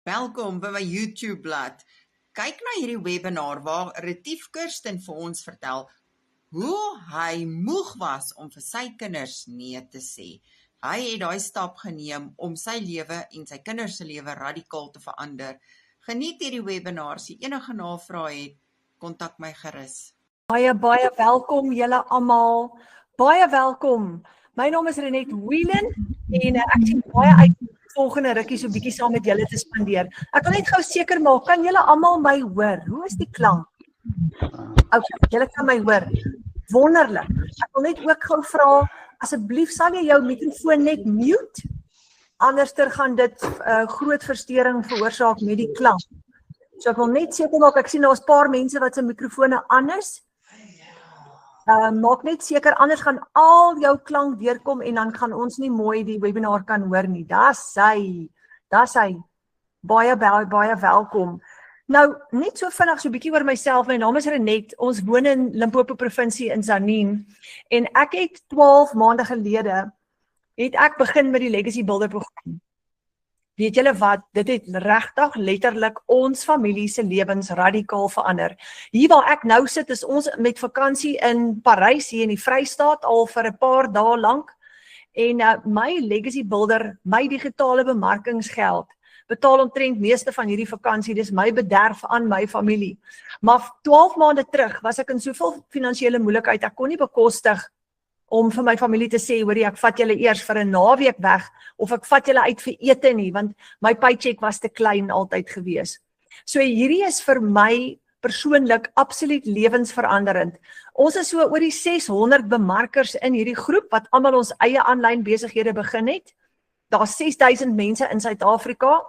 Welkom by my YouTube blad. Kyk na hierdie webinar waar Retief Kirsten vir ons vertel hoe hy moeg was om vir sy kinders nee te sê. Hy het daai stap geneem om sy lewe en sy kinders se lewe radikaal te verander. Geniet hierdie webinar. As jy enige navrae het, kontak my gerus. Baie welkom julle almal. Baie welkom. My naam is Renet Whelan en ek sien baie uit volgende rukkie so bietjie saam met julle te spandeer. Ek wil net gou seker maak, kan julle almal my hoor? Hoe is die klank? Okay, julle kan my hoor. Wonderlik. Ek wil net ook gou vra, asseblief sal jy jou mikrofoon net mute? Anderster gaan dit groot verstoring veroorsaak met die klank. So ek wil net seker maak, ek sien daar's 'n paar mense wat se mikrofone aan is. Maak net seker, anders gaan al jou klank deurkom en dan gaan ons nie mooi die webinar kan hoor nie. Dis hy. Baie welkom. Nou, net so vinnig so 'n bietjie oor myself. My naam is Renet. Ons woon in Limpopo provinsie in Tzaneen en ek het 12 maande gelede het ek begin met die Legacy Builder program. Weet julle wat, dit het regtig letterlik ons familie se lewens radikaal verander. Hier waar ek nou sit, is ons met vakansie in Parys hier in die Vrystaat al vir 'n paar dae lank. En my Legacy Builder, my digitale bemarkingsgeld, betaal omtrent meeste van hierdie vakansie, dis my bederf aan my familie. Maar 12 maande terug was ek in soveel finansiële moeilikheid, ek kon nie bekostig om vir my familie te sê, hoorie, ek vat julle eers vir 'n naweek weg, of ek vat julle uit vir ete nie, want my paycheck was te klein altyd gewees. So hierdie is vir my persoonlik absoluut lewensveranderend. Ons is so oor die 600 bemarkers in hierdie groep, wat almal ons eie aanlyn besighede begin het. Daar's 6000 mense in Suid-Afrika,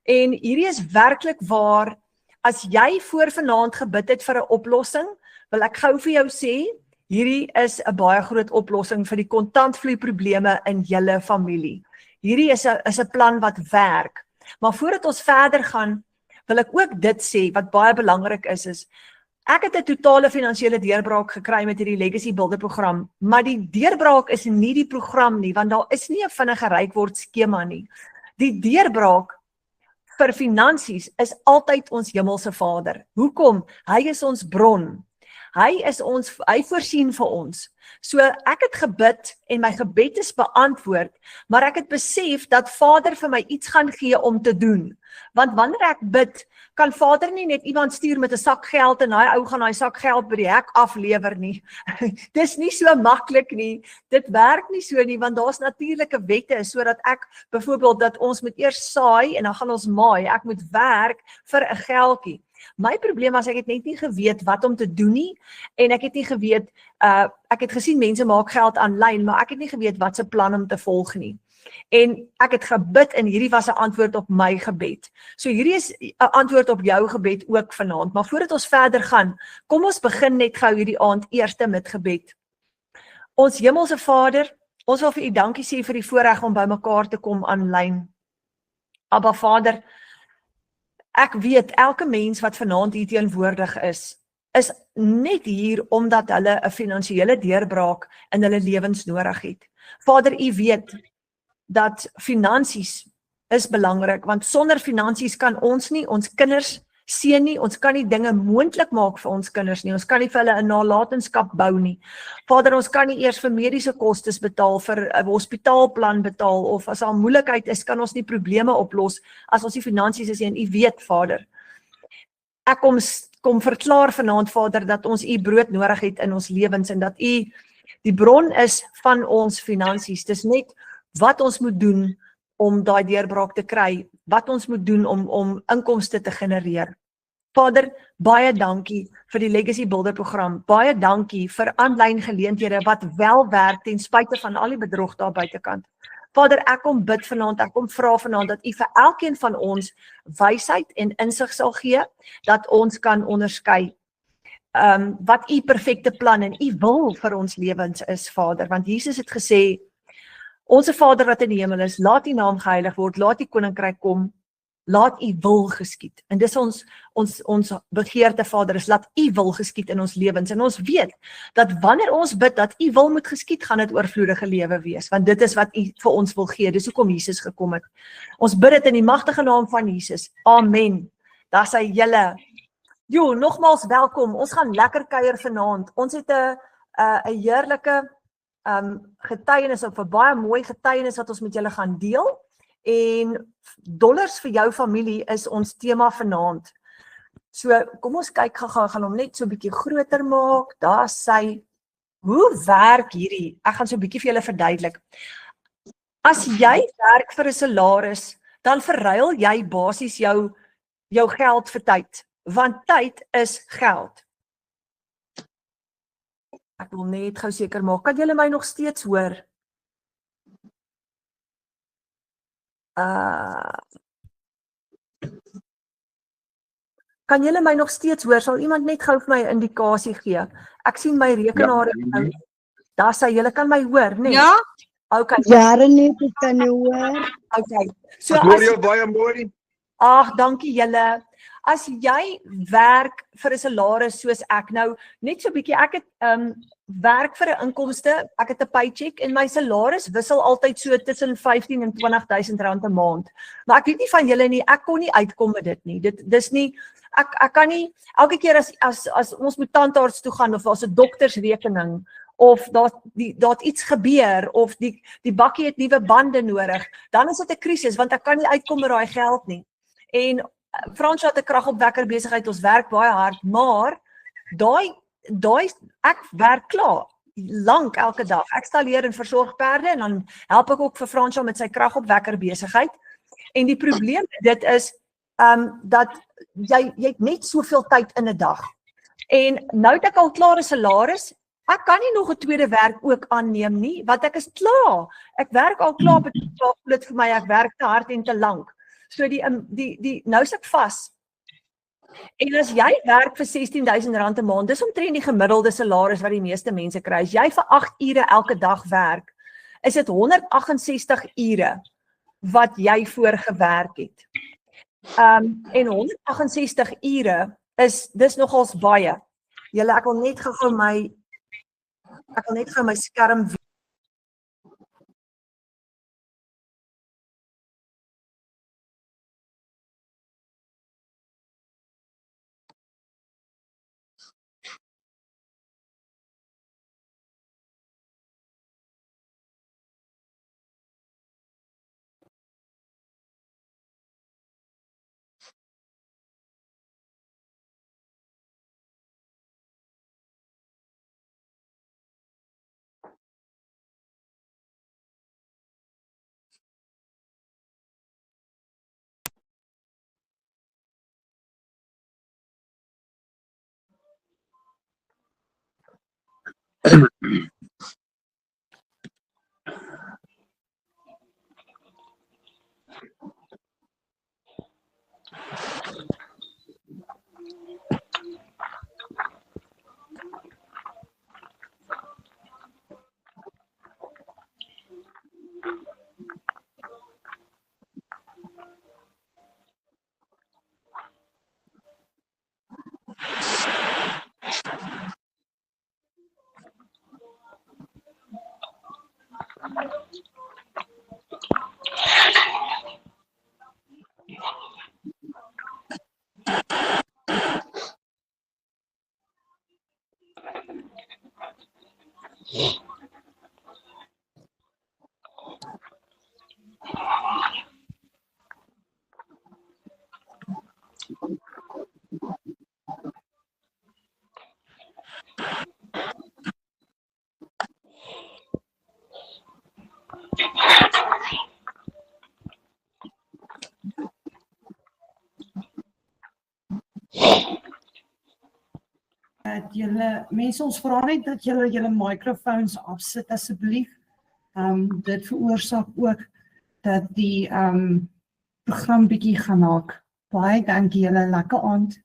en hierdie is werklik waar, as jy voor vanaand gebid het vir 'n oplossing, wil ek gou vir jou sê, hierdie is 'n baie groot oplossing vir die kontantvloei probleme in julle familie. Hierdie is 'n plan wat werk. Maar voordat ons verder gaan, wil ek ook dit sê, wat baie belangrik is, ek het 'n totale finansiële deurbraak gekry met hierdie Legacy Builder program, maar die deurbraak is nie die program nie, want daar is nie 'n vinnige ryk word skema nie. Die deurbraak vir finansies is altyd ons hemelse Vader. Hoekom? Hy is ons bron. Hy voorsien vir ons. So ek het gebid en my gebed is beantwoord, maar ek het besef dat Vader vir my iets gaan gee om te doen. Want wanneer ek bid, kan Vader nie net iemand stuur met 'n sak geld en hy ou gaan daai sak geld by die hek aflewer nie. Dis nie so maklik nie. Dit werk nie so nie, want daar's natuurlike wette sodat ek byvoorbeeld dat ons moet eers saai en dan gaan ons maai. Ek moet werk vir 'n geldjie. My probleem was ek het net nie geweet wat om te doen nie, en ek het nie geweet, ek het gesien mense maak geld aanlyn, maar ek het nie geweet wat se plan om te volg nie. En ek het gebid en hierdie was 'n antwoord op my gebed. So hierdie is 'n antwoord op jou gebed ook vanaand, maar voordat ons verder gaan, kom ons begin net gou hierdie aand eerste met gebed. Ons hemelse Vader, ons wil vir U dankie sê vir die voorreg om by mekaar te kom aanlyn. Abba Vader, ek weet, elke mens wat vanaand hier teenwoordig is net hier omdat hulle 'n finansiële deurbraak in hulle lewens nodig het. Vader, U weet dat finansies is belangrik, want sonder finansies kan ons nie ons kinders seën nie, ons kan nie dinge moontlik maak vir ons kinders nie, ons kan nie vir hulle 'n nalatenskap bou nie. Vader, ons kan nie eers vir mediese kostes betaal, vir 'n hospitaalplan betaal, of as daar moeilikheid is, kan ons nie probleme oplos as ons nie finansies is nie, en U weet, Vader. Ek kom verklaar vanaand, Vader, dat ons U brood nodig het in ons lewens, en dat U die bron is van ons finansies. Dis net wat ons moet doen om daai deurbraak te kry, wat ons moet doen om inkomste te genereer. Vader, baie dankie vir die Legacy Builder program, baie dankie vir aanlyn geleenthede wat wel werk ten spyte van al die bedrog daar buitekant. Vader, ek kom bid vanaand, ek kom vra vanaand dat U vir elkeen van ons wysheid en insig sal gee, dat ons kan onderskei wat U perfekte plan en U wil vir ons lewens is, Vader, want Jesus het gesê, Onse Vader wat in die hemel is, laat U naam geheilig word, laat U koninkryk kom, laat u wil geskied. En dis ons begeerte Vader, is laat u wil geskied in ons lewens. En ons weet, dat wanneer ons bid, dat u wil moet geskied, gaan dit oorvloedige lewe wees, want dit is wat u vir ons wil gee, dis hoekom Jesus gekom het. Ons bid dit in die magtige naam van Jesus, amen. Daar sy julle. Jo, nogmaals welkom, ons gaan lekker kuier vanaand. Ons het 'n heerlike getuienis, of 'n baie mooi getuienis wat ons met julle gaan deel, en dollars vir jou familie is ons tema vanaand. So, kom ons kyk gou-gou, gaan hom net so 'n bietjie groter maak, daar sy, hoe werk hierdie? Ek gaan so 'n bietjie vir julle verduidelik. As jy werk vir 'n salaris, dan verruil jy basies jou geld vir tyd, want tyd is geld. Ek wil net gou seker maak, kan julle my nog steeds hoor? Kan julle my nog steeds hoor? Sal iemand net gou vir my 'n indikasie gee? Ek sien my rekenaar is nou. Daar sê julle kan my hoor, né? Ja? Okay. Ja, net ek kan jou hoor. Okay. So Ek hoor jou baie mooi. Ag, dankie julle. As jy werk vir 'n salaris soos ek nou, net so 'n bietjie, ek het werk vir 'n inkomste, ek het 'n paycheck en my salaris wissel altyd so tussen 15 en 20.000 rand 'n maand. Maar ek weet nie van julle nie, ek kon nie uitkom met dit nie. Dis nie, ek kan nie, elke keer as ons moet tandarts toe gaan, of daar's 'n doktersrekening, of daar iets gebeur, of die bakkie het nuwe bande nodig, dan is dit 'n krisis, want ek kan nie uitkom met daai geld nie. En Fransjo het 'n kragopwekker besigheid, ons werk baie hard, maar ek werk klaar, lank elke dag. Ek stalleer en versorg perde, en dan help ek ook vir Fransjo met sy kragopwekker besigheid. En die probleem met dit is, dat jy het net soveel tyd in 'n dag. En nou het ek al klaar 'n salaris, ek kan nie nog 'n tweede werk ook aanneem nie, want ek is klaar. Ek werk al klaar, betref dit vir my, ek werk te hard en te lank. So nou is ek vas. En as jy werk vir 16.000 rand 'n maand, dis omtrent die gemiddelde salaris wat die meeste mense kry. As jy vir 8 ure elke dag werk, is dit 168 ure wat jy voorgewerk het. En 168 ure dis nogals baie. Julle, ek wil net gou my skerm Julle mense, ons vra net dat julle microphones afsit asseblief. Dit veroorsaak ook dat die program bietjie gaan haak. Baie dankie julle, lekker aand.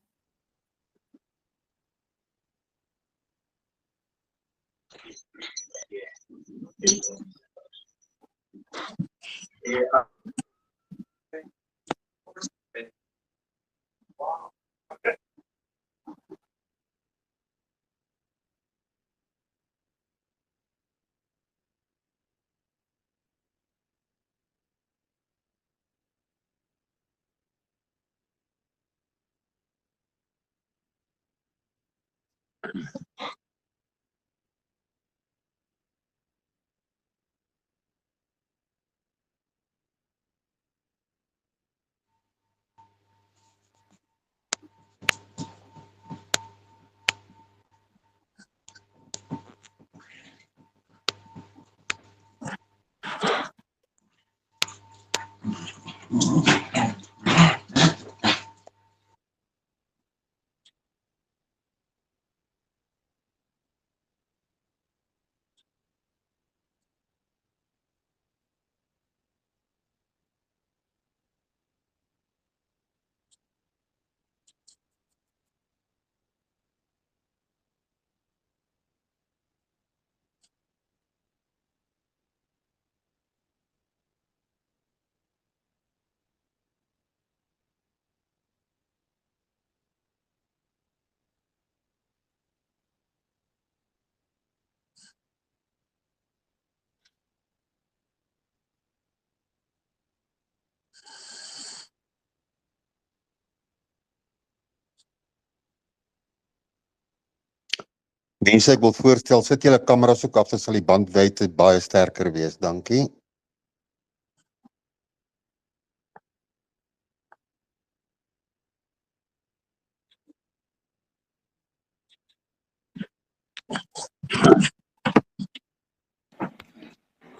Mense, ek wil voorstel, sit julle kameras ook af, dan sal die bandwydte baie sterker wees. Dankie.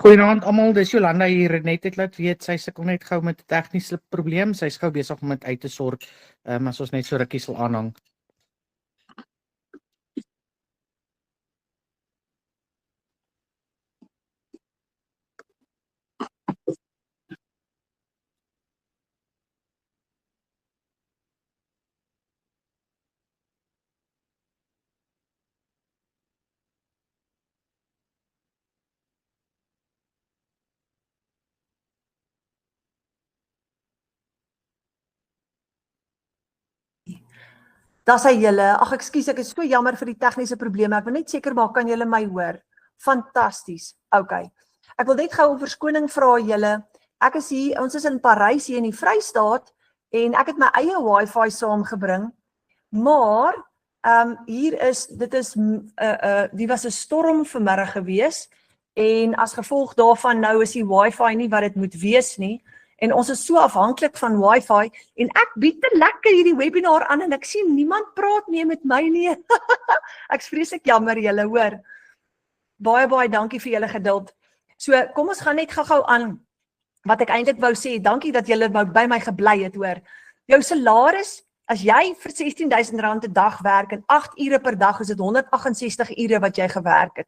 Goeienaand almal, dis Jolanda hier. Net het laat weet sy sukkel net gou met 'n tegniese probleem. Sy's gou besig om dit uit te sort. As ons net so rukkie sal aanhang. Dis hy julle. Ag ekskuus, ek is so jammer vir die tegniese probleme. Ek wil net seker maak kan julle my hoor. Fantasties. Okay. Ek wil net gou 'n verskoning vra julle. Ek is hier, ons is in Parys hier in die Vrystaat en ek het my eie Wi-Fi saamgebring. Maar dit was 'n storm vanmiddag gewees en as gevolg daarvan nou is die Wi-Fi nie wat dit moet wees nie. En ons is so afhanklik van Wi-Fi en ek bied te lekker hierdie webinar aan en ek sien niemand praat meer met my nie. Ek's vreeslik jammer julle, hoor. Baie dankie vir julle geduld. So, kom ons gaan net gou-gou aan wat ek eintlik wou sê. Dankie dat julle by my gebly het, hoor. Jou salaris, as jy vir R16,000 'n dag werk en 8 ure per dag, is dit 168 ure wat jy gewerk het.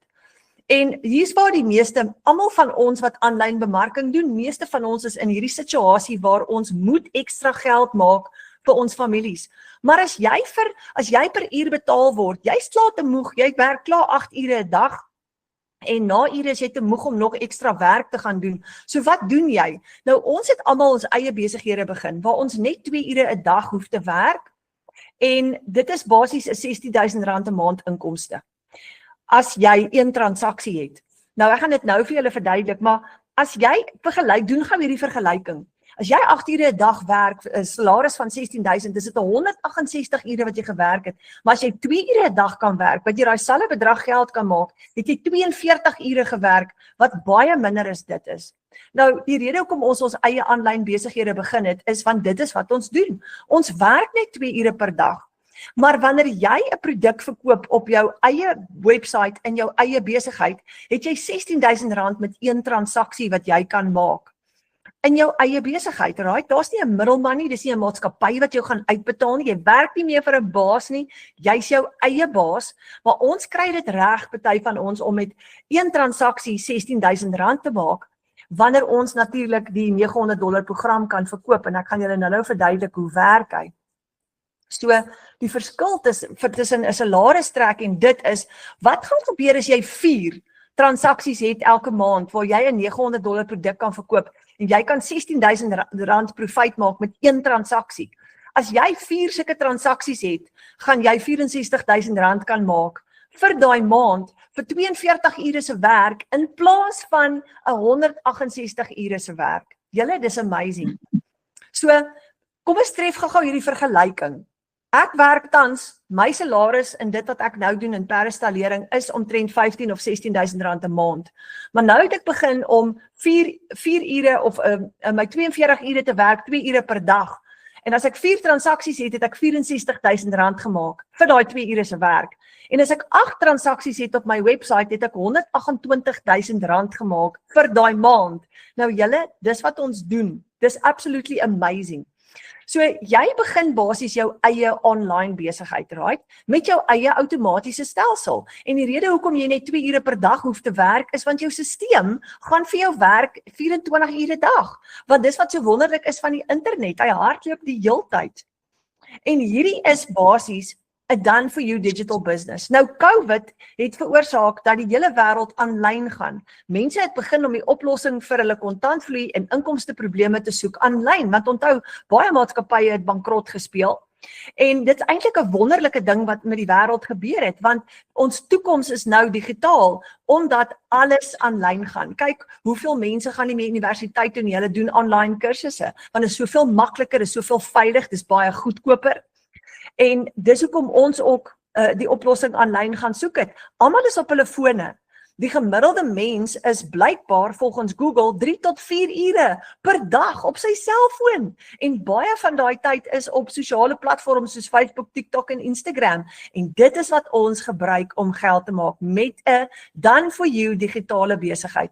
En hier's waar die meeste, almal van ons wat aanlyn bemarking doen, meeste van ons is in hierdie situasie waar ons moet ekstra geld maak vir ons families. Maar as jy per uur betaal word, jy's klaar te moeg, jy werk klaar 8 ure 'n dag en na ure is jy te moeg om nog ekstra werk te gaan doen. So wat doen jy? Nou ons het almal ons eie besighede begin waar ons net 2 ure 'n dag hoef te werk en dit is basies 'n R16,000 'n maand inkomste. As jy een transaksie het. Nou ek gaan dit nou vir julle verduidelik, maar as jy doen gou hierdie vergelyking. As jy 8 ure 'n dag werk, 'n salaris van 16,000, dis dit 168 ure wat jy gewerk het. Maar as jy 2 ure 'n dag kan werk, wat jy daai selfe bedrag geld kan maak, het jy 42 ure gewerk, wat baie minder as dit is. Nou, die rede hoekom ons eie aanlyn besighede begin het, is want dit is wat ons doen. Ons werk net 2 ure per dag. Maar wanneer jy 'n produk verkoop op jou eie website in jou eie besigheid, het jy R16,000 met een transaksie wat jy kan maak. In jou eie besigheid, right? Daar's nie 'n middelman nie, dis nie 'n maatskappy wat jou gaan uitbetaal nie. Jy werk nie meer vir 'n baas nie, jy's jou eie baas, maar ons kry dit reg, party van ons, om met een transaksie R16,000 te maak, wanneer ons natuurlik die $900 program kan verkoop, en ek gaan julle nou verduidelik hoe werk hy. So, die verskil tussen 'n salaris trek en dit is, wat gaan gebeur as jy 4 transaksies het elke maand, waar jy 'n $900 produk kan verkoop, en jy kan R16,000 profijt maak met een transaksie. As jy 4 sulke transaksies het, gaan jy R64,000 kan maak, vir daai maand, vir 42 ure se werk, in plaas van 168 ure se werk. Julle, dis amazing. So, kom ons tref gou hierdie vergelyking. Ek werk tans, my salaris in dit wat ek nou doen in peristallering is omtrent 15 of 16.000 rand 'n maand. Maar nou het ek begin om 4 ure of my 42 ure te werk, 2 ure per dag. En as ek 4 transaksies het ek 64.000 rand gemaak vir daai 2 ure se werk. En as ek 8 transaksies het op my website, het ek 128.000 rand gemaak vir daai maand. Nou julle, dis wat ons doen. Dis absolutely amazing. So jy begin basies jou eie online besigheid, right? Met jou eie outomatiese stelsel. En die rede hoekom jy net 2 ure per dag hoef te werk is want jou stelsel gaan vir jou werk 24 ure 'n dag. Want dis wat so wonderlik is van die internet. Hy hardloop die heeltyd. En hierdie is basies 'n done for you digital business. Nou COVID het veroorsaak dat die hele wêreld aanlyn gaan. Mense het begin om die oplossing vir hulle kontantvloei en inkomsteprobleme te soek aanlyn, want onthou, baie maatskappye het bankrot gespeel. En dit is eintlik 'n wonderlike ding wat met die wêreld gebeur het, want ons toekoms is nou digitaal, omdat alles aanlyn gaan. Kyk, hoeveel mense gaan nie meer universiteit toe nie, hulle doen online kursusse, want dit is soveel makliker, dit is soveel veilig, dit is baie goedkoper. En dis hoekom ons ook die oplossing aanlyn gaan soek het. Almal is op hulle fone. Die gemiddelde mens is blykbaar volgens Google 3 tot 4 ure per dag op sy selfoon. En baie van daai tyd is op sosiale platforms soos Facebook, TikTok en Instagram. En dit is wat ons gebruik om geld te maak met 'n done for you digitale besigheid.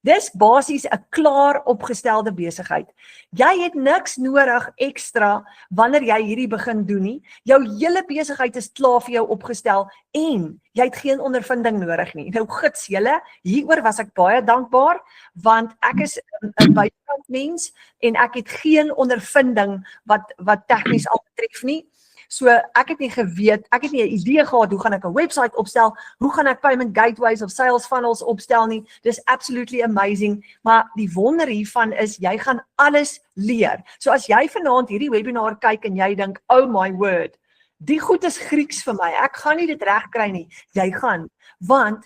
Dis basies 'n klaar opgestelde besigheid. Jy het niks nodig ekstra wanneer jy hierdie begin doen nie. Jou hele besigheid is klaar vir jou opgestel en jy het geen ondervinding nodig nie. Nou gits julle, hieroor was ek baie dankbaar, want ek is 'n buitekant mens en ek het geen ondervinding wat tegnies al betref nie. So ek het nie geweet, ek het nie 'n idee gehad hoe gaan ek 'n website opstel, hoe gaan ek payment gateways of sales funnels opstel nie. Dis absolutely amazing, maar die wonder hiervan is jy gaan alles leer. So as jy vanaand hierdie webinar kyk en jy dink, oh my word, die goed is Grieks vir my, ek gaan nie dit reg kry nie. Jy gaan, want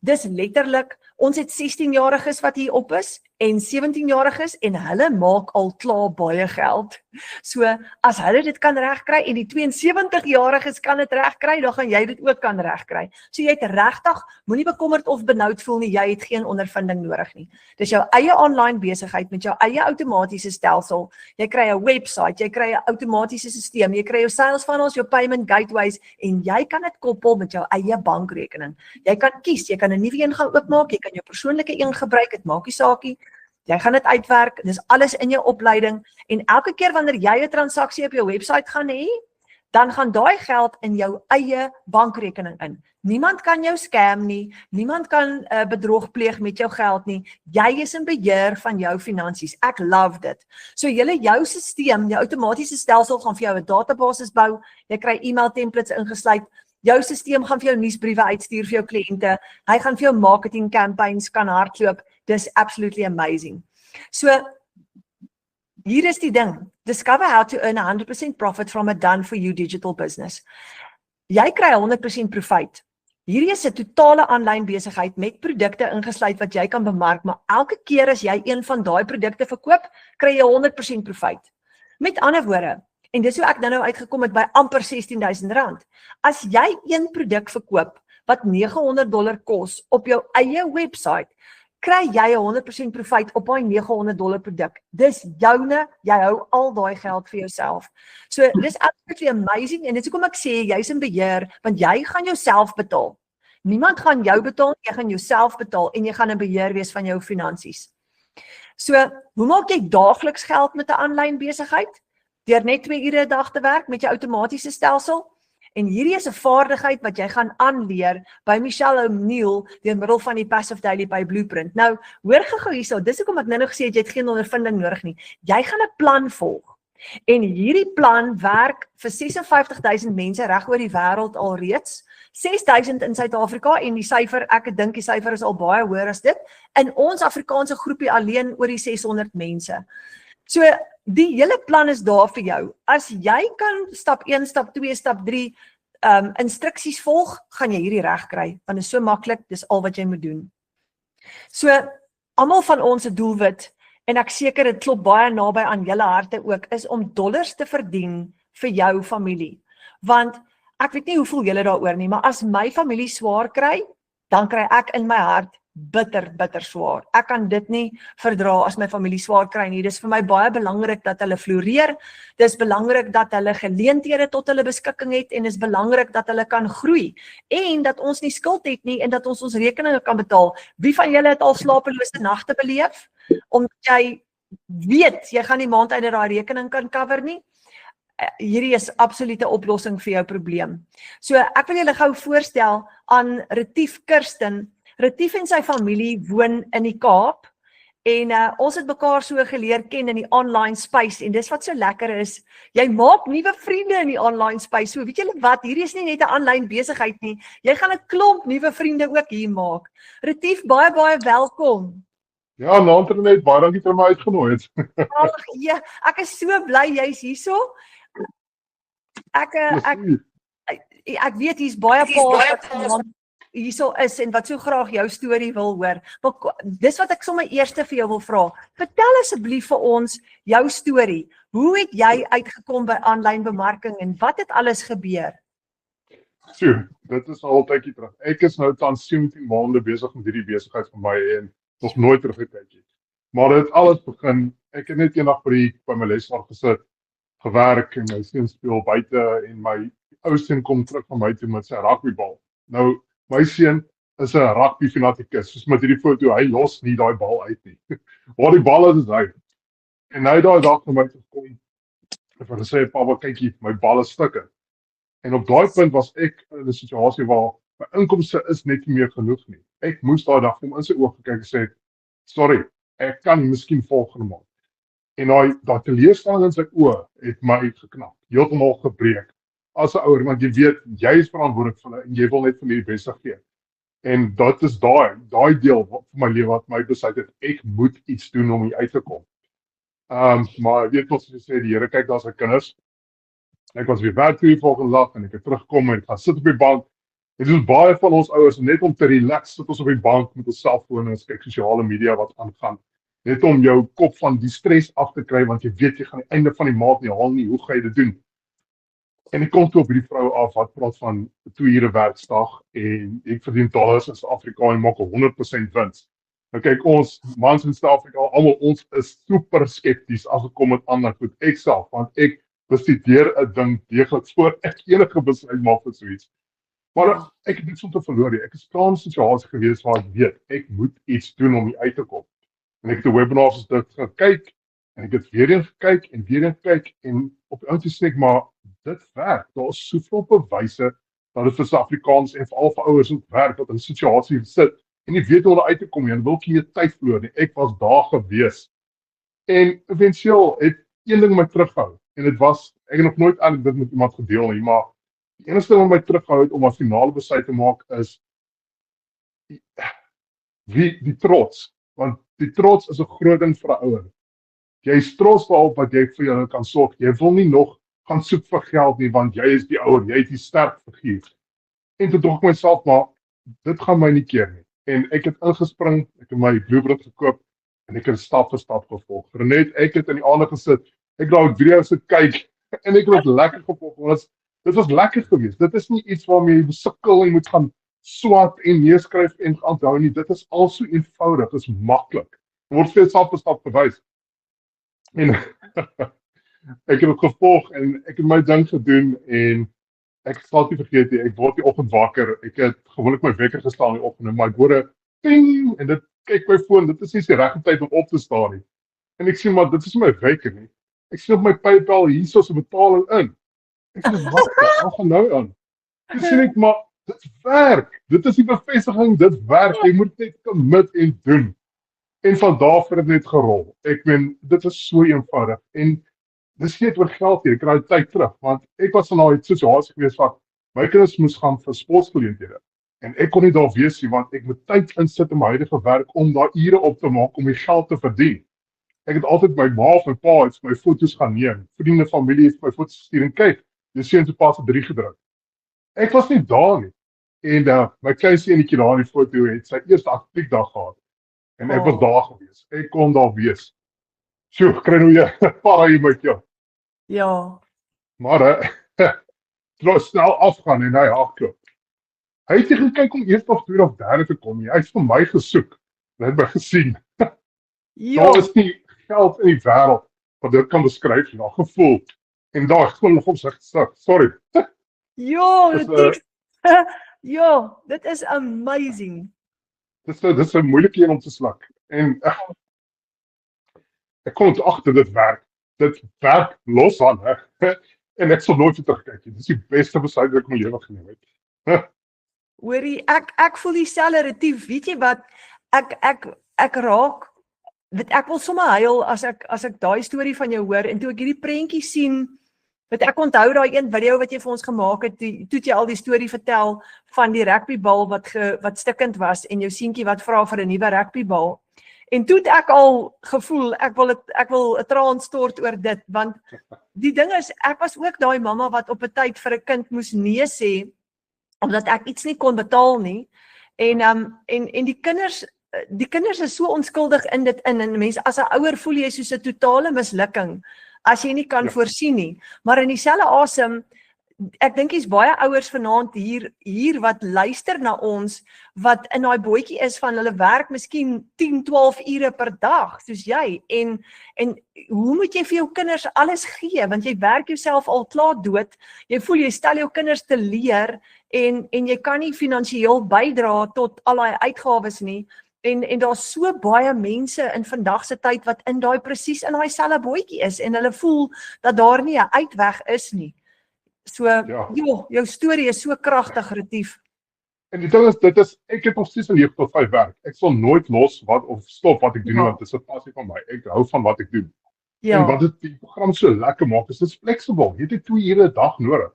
dis letterlik, ons het 16-jariges wat hier op is en 17-jariges en hulle maak al klaar baie geld. So as hulle dit kan regkry en die 72-jariges kan dit regkry, dan gaan jy dit ook kan regkry. So jy het regtig, moenie bekommerd of benoud voel nie, jy het geen ondervinding nodig nie. Dis jou eie online besigheid met jou eie outomatiese stelsel. Jy kry 'n website, jy kry 'n outomatiese stelsel, jy kry jou sales funnels, jou payment gateways en jy kan dit koppel met jou eie bankrekening. Jy kan kies, jy kan 'n nuwe een gaan oopmaak, jy kan jou persoonlike een gebruik, dit maak nie saakie. Jy gaan dit uitwerk, dis alles in jou opleiding en elke keer wanneer jy 'n transaksie op jou website gaan hê, dan gaan daai geld in jou eie bankrekening in. Niemand kan jou scam nie, niemand kan bedrog pleeg met jou geld nie. Jy is in beheer van jou finansies. Ek love dit. So jou stelsel, jou outomatiese stelsel gaan vir jou 'n database bou. Jy kry e-mail templates ingesluit. Jou stelsel gaan vir jou nuusbriewe uitstuur vir jou kliënte. Hy gaan vir jou marketing campaigns kan hardloop. Dis absolutely amazing. So, hier is die ding. Discover how to earn 100% profit from a done for you digital business. Jy kry 100% profit. Hierdie is 'n totale aanlyn besigheid met produkte ingesluit wat jy kan bemark, maar elke keer as jy een van daai produkte verkoop, kry jy 100% profit. Met ander woorde, en dis hoe ek nou uitgekom het by amper 16.000 rand. As jy een produk verkoop wat $900 kos op jou eie website, kry jy 100% profit op daai $900 produk. Dis joune, jy hou al daai geld vir jouself. So dis absolutely amazing en dit is hoekom ek sê jy's in beheer, want jy gaan jouself betaal. Niemand gaan jou betaal, jy gaan jouself betaal en jy gaan in beheer wees van jou finansies. So, hoe maak jy daagliks geld met 'n aanlyn besigheid? Deur net 2 ure 'n dag te werk met jou outomatiese stelsel. En hierdie is 'n vaardigheid wat jy gaan aanleer by Michelle O'Neill deur middel van die Passive Daily Pay Blueprint. Nou, hoor gou hierso, dis hoekom ek nou nog gesê het jy het geen ondervinding nodig nie. Jy gaan 'n plan volg. En hierdie plan werk vir 56.000 mense reg oor die wêreld alreeds. 6.000 in Suid-Afrika en die syfer, ek dink die syfer is al baie hoër as dit. In ons Afrikaanse groepie alleen oor die 600 mense. So, die hele plan is daar vir jou. As jy kan stap 1, stap 2, stap 3 instruksies volg, gaan jy hierdie reg kry. Want dit is so maklik, dis al wat jy moet doen. So, almal van ons se doelwit, en ek seker dit klop baie naby aan julle harte ook, is om dollars te verdien vir jou familie. Want ek weet nie hoe voel julle daaroor nie, maar as my familie swaar kry, dan kry ek in my hart bitter swaar. Ek kan dit nie verdra as my familie swaar kry nie. Dis vir my baie belangrik dat hulle floreer. Dis belangrik dat hulle geleenthede tot hulle beskikking het en dis belangrik dat hulle kan groei en dat ons nie skuld het nie en dat ons rekeninge kan betaal. Wie van julle het al slapelose nagte beleef omdat jy weet jy gaan die maand uit daai rekening kan cover nie? Hierdie is absolute oplossing vir jou probleem. So ek wil julle gou voorstel aan Retief Kirsten. Retief en sy familie woon in die Kaap en ons het mekaar so geleer ken in die online space en dis wat so lekker is. Jy maak nuwe vriende in die online space. So weet julle wat, hierdie is nie net 'n aanlyn besigheid nie. Jy gaan 'n klomp nuwe vriende ook hier maak. Retief, baie welkom. Ja, Internet, baie dankie vir my uitgenooi het. Ag ja, ek is so bly jy's hierso. Ek weet hier's baie paas hierso is en wat so graag jou storie wil hoor. Maar dis wat ek sommer eers vir jou wil vra. Vertel asseblief vir ons jou storie. Hoe het jy uitgekom by aanlyn bemarking en wat het alles gebeur? So, dit is al tydjie terug. Ek is nou tans 17 maande besig met hierdie besigheid van my en nog nooit teruggekyk het. Maar dit alles begin, ek het net eendag by my lesenaar gesit, gewerk en my seun speel buite en my ou seun kom terug van my toe met sy rugbybal. Nou, my seun is 'n rugby fanatikus, soos met hierdie foto, hy los nie daai bal uit nie. Waar die bal is hy. En hy daai dag vir my gekom en vir gesê, "Papa, kyk hier, my bal is stukke." En op daai punt was ek in 'n situasie waar my inkomste is net nie meer genoeg nie. Ek moes daai dag hom in sy oë gekyk en sê, "Sorry, ek kan miskien volgende maand." En daai teleurstelling in sy oë het my geknap, heeltemal gebreek. As 'n ouer, want jy weet, jy is verantwoordelik vir hulle en jy wil net vir hulle die beste gee. En dit is daai deel van my lewe wat my besluit het, ek moet iets doen om hier uit te kom. Maar weet wat jy sê, die Here kyk daar sy kinders. Ek was weer werk toe die volgende dag en ek het teruggekom en ek gaan sit op die bank. En soos baie van ons ouers, net om te relax, sit ons op die bank met ons selfone en kyk sosiale media wat aangaan. Net om jou kop van die stres af te kry, want jy weet jy gaan die einde van die maand nie haal nie, hoe gaan jy dit doen? En ek kom toe op hierdie vrou af wat praat van 2 ure werksdag en ek verdien dollars in Suid-Afrika en maak 100% wins. Nou kyk, ons mans in Suid-Afrika, almal ons is super skepties as dit kom met ander goed. Ek self, want ek bestudeer 'n ding deeglik voor ek enige besluit maak vir so iets. Maar ek het niks om te verloor nie. Ek is klaar in 'n situasie gewees waar ek weet ek moet iets doen om hier uit te kom. En ek het 'n webinar soos dit gekyk en ek het weer een gekyk en weer een gekyk en op die ouens sê ek maar dit werk. Daar is soveel bewyse dat dit vir Suid-Afrikaners en veral vir ouers ook werk wat in 'n situasie sit en nie weet hoe om uit te kom nie en wil ek nie tyd verloor nie. Ek was daar gewees. En eventueel het een ding my terughou en dit was ek het nog nooit eintlik dit met iemand gedeel nie, maar die enigste ding wat my terughou het om 'n finale besluit te maak is die trots, want die trots is 'n groot ding vir 'n ouer. Jy is trots op wat jy vir jou kan sorg. Jy wil nie nog gaan soek vir geld nie, want jy is die ouer, jy is die sterk figuur. En toe dink ek myself, maar dit gaan my nie keer nie. En ek het ingespring, ek het my blueprint gekoop en ek het stap vir stap gevolg. Renet, ek het in die aande gesit, ek wou video's kyk en ek het lekker gevolg. Dit was lekker geweest. Dit is nie iets waarmee jy sukkel en moet gaan swat en neerskryf en onthou nie. Dit is al so eenvoudig, dit is maklik. Word veel stap vir stap gewys. En ek het dit gevolg en ek het my ding gedoen en ek sal nie vergeet nie, ek word die oggend wakker, ek het gewoonlik my wekker gestaan in die oggend, maar ek hoor 'n ting en dit kyk my foon, dit is nie die regte tyd om op te staan nie. En ek sê maar dit is my wekker nie. Ek sien op my PayPal hierso 'n betaling in. Ek sê wat gaan nou aan? Ek sê net maar dit werk. Dit is die bevestiging, dit werk. Jy moet net commit en doen. En van daar af het dit net gerol. Ek meen dit is so eenvoudig en dis net oor geld hier, ek kry tyd terug, want ek was in daai situasie gewees wat my kinders moes gaan vir sportgeleenthede en ek kon nie daar wees nie, want ek moet tyd insit in my huidige werk om daai ure op te maak om die geld te verdien. Ek het altyd my ma of my pa het my foto's gaan neem, vriende, familie het my foto's gestuur en kyk, jy sien toe pas 3 gedruk. Ek was nie daar nie en my klein seentjie daar in die foto het sy eerste aktiefdag gehad en ek was daar gewees, ek kon daar wees. Sjoe, kry nou jy, para jy met jou. Ja. Maar snel afgaan en hy hardloop. Hy het nie gekyk om eerste of tweede of derde te kom nie. Hy het vir my gesoek. Hy het my gesien. Ja, Daar is nie geld in die wêreld wat dit kan beskryf nie. Daar gevoel en daar glimlag op sy gesig. Sorry. ja, Dis, Retief. Ja, dit is amazing. Dis 'n moeilike een om te slak. En ek kom agter dit werk. Dit werk los aan, hè. En ek sal nooit weer terugkyk nie. Dis die beste besluit wat ek in my lewe geneem het. Hoorie, ek voel dieselfde, Retief. Weet jy wat? Ek raak, weet ek wil sommer huil as ek daai storie van jou hoor en toe ek hierdie prentjie sien, weet ek onthou daai een video wat jy vir ons gemaak het, toe jy al die storie vertel van die rugbybal wat stikkend was en jou seentjie wat vra vir 'n nuwe rugbybal. En toe het ek al gevoel ek wil 'n traan stort oor dit, want die ding is ek was ook daai mamma wat op 'n tyd vir 'n kind moes nee sê omdat ek iets nie kon betaal nie. En die kinders is so onskuldig in dit en mense as 'n ouer voel jy soos 'n totale mislukking as jy nie kan voorsien nie. Maar in dieselfde asem, ek dink jy's baie ouers vanaand hier wat luister na ons wat in daai bootjie is van hulle werk miskien 10, 12 ure per dag soos jy en hoe moet jy vir jou kinders alles gee want jy werk jouself al klaar dood. Jy voel jy stel jou kinders te leer en jy kan nie finansiëel bydra tot al daai uitgawes nie. En daar's so baie mense in vandag se tyd wat presies in daai selfe bootjie is en hulle voel dat daar nie 'n uitweg is nie. So, jou storie is so kragtig, Retief. En die ding is, ek het nog steeds 'n 9 tot 5 werk. Ek sal nooit los of stop wat ek doen, want dit is 'n passie van my. Ek hou van wat ek doen. Ja. En wat dit die program so lekker maak, is dit fleksibel. Jy het 2 ure 'n dag nodig.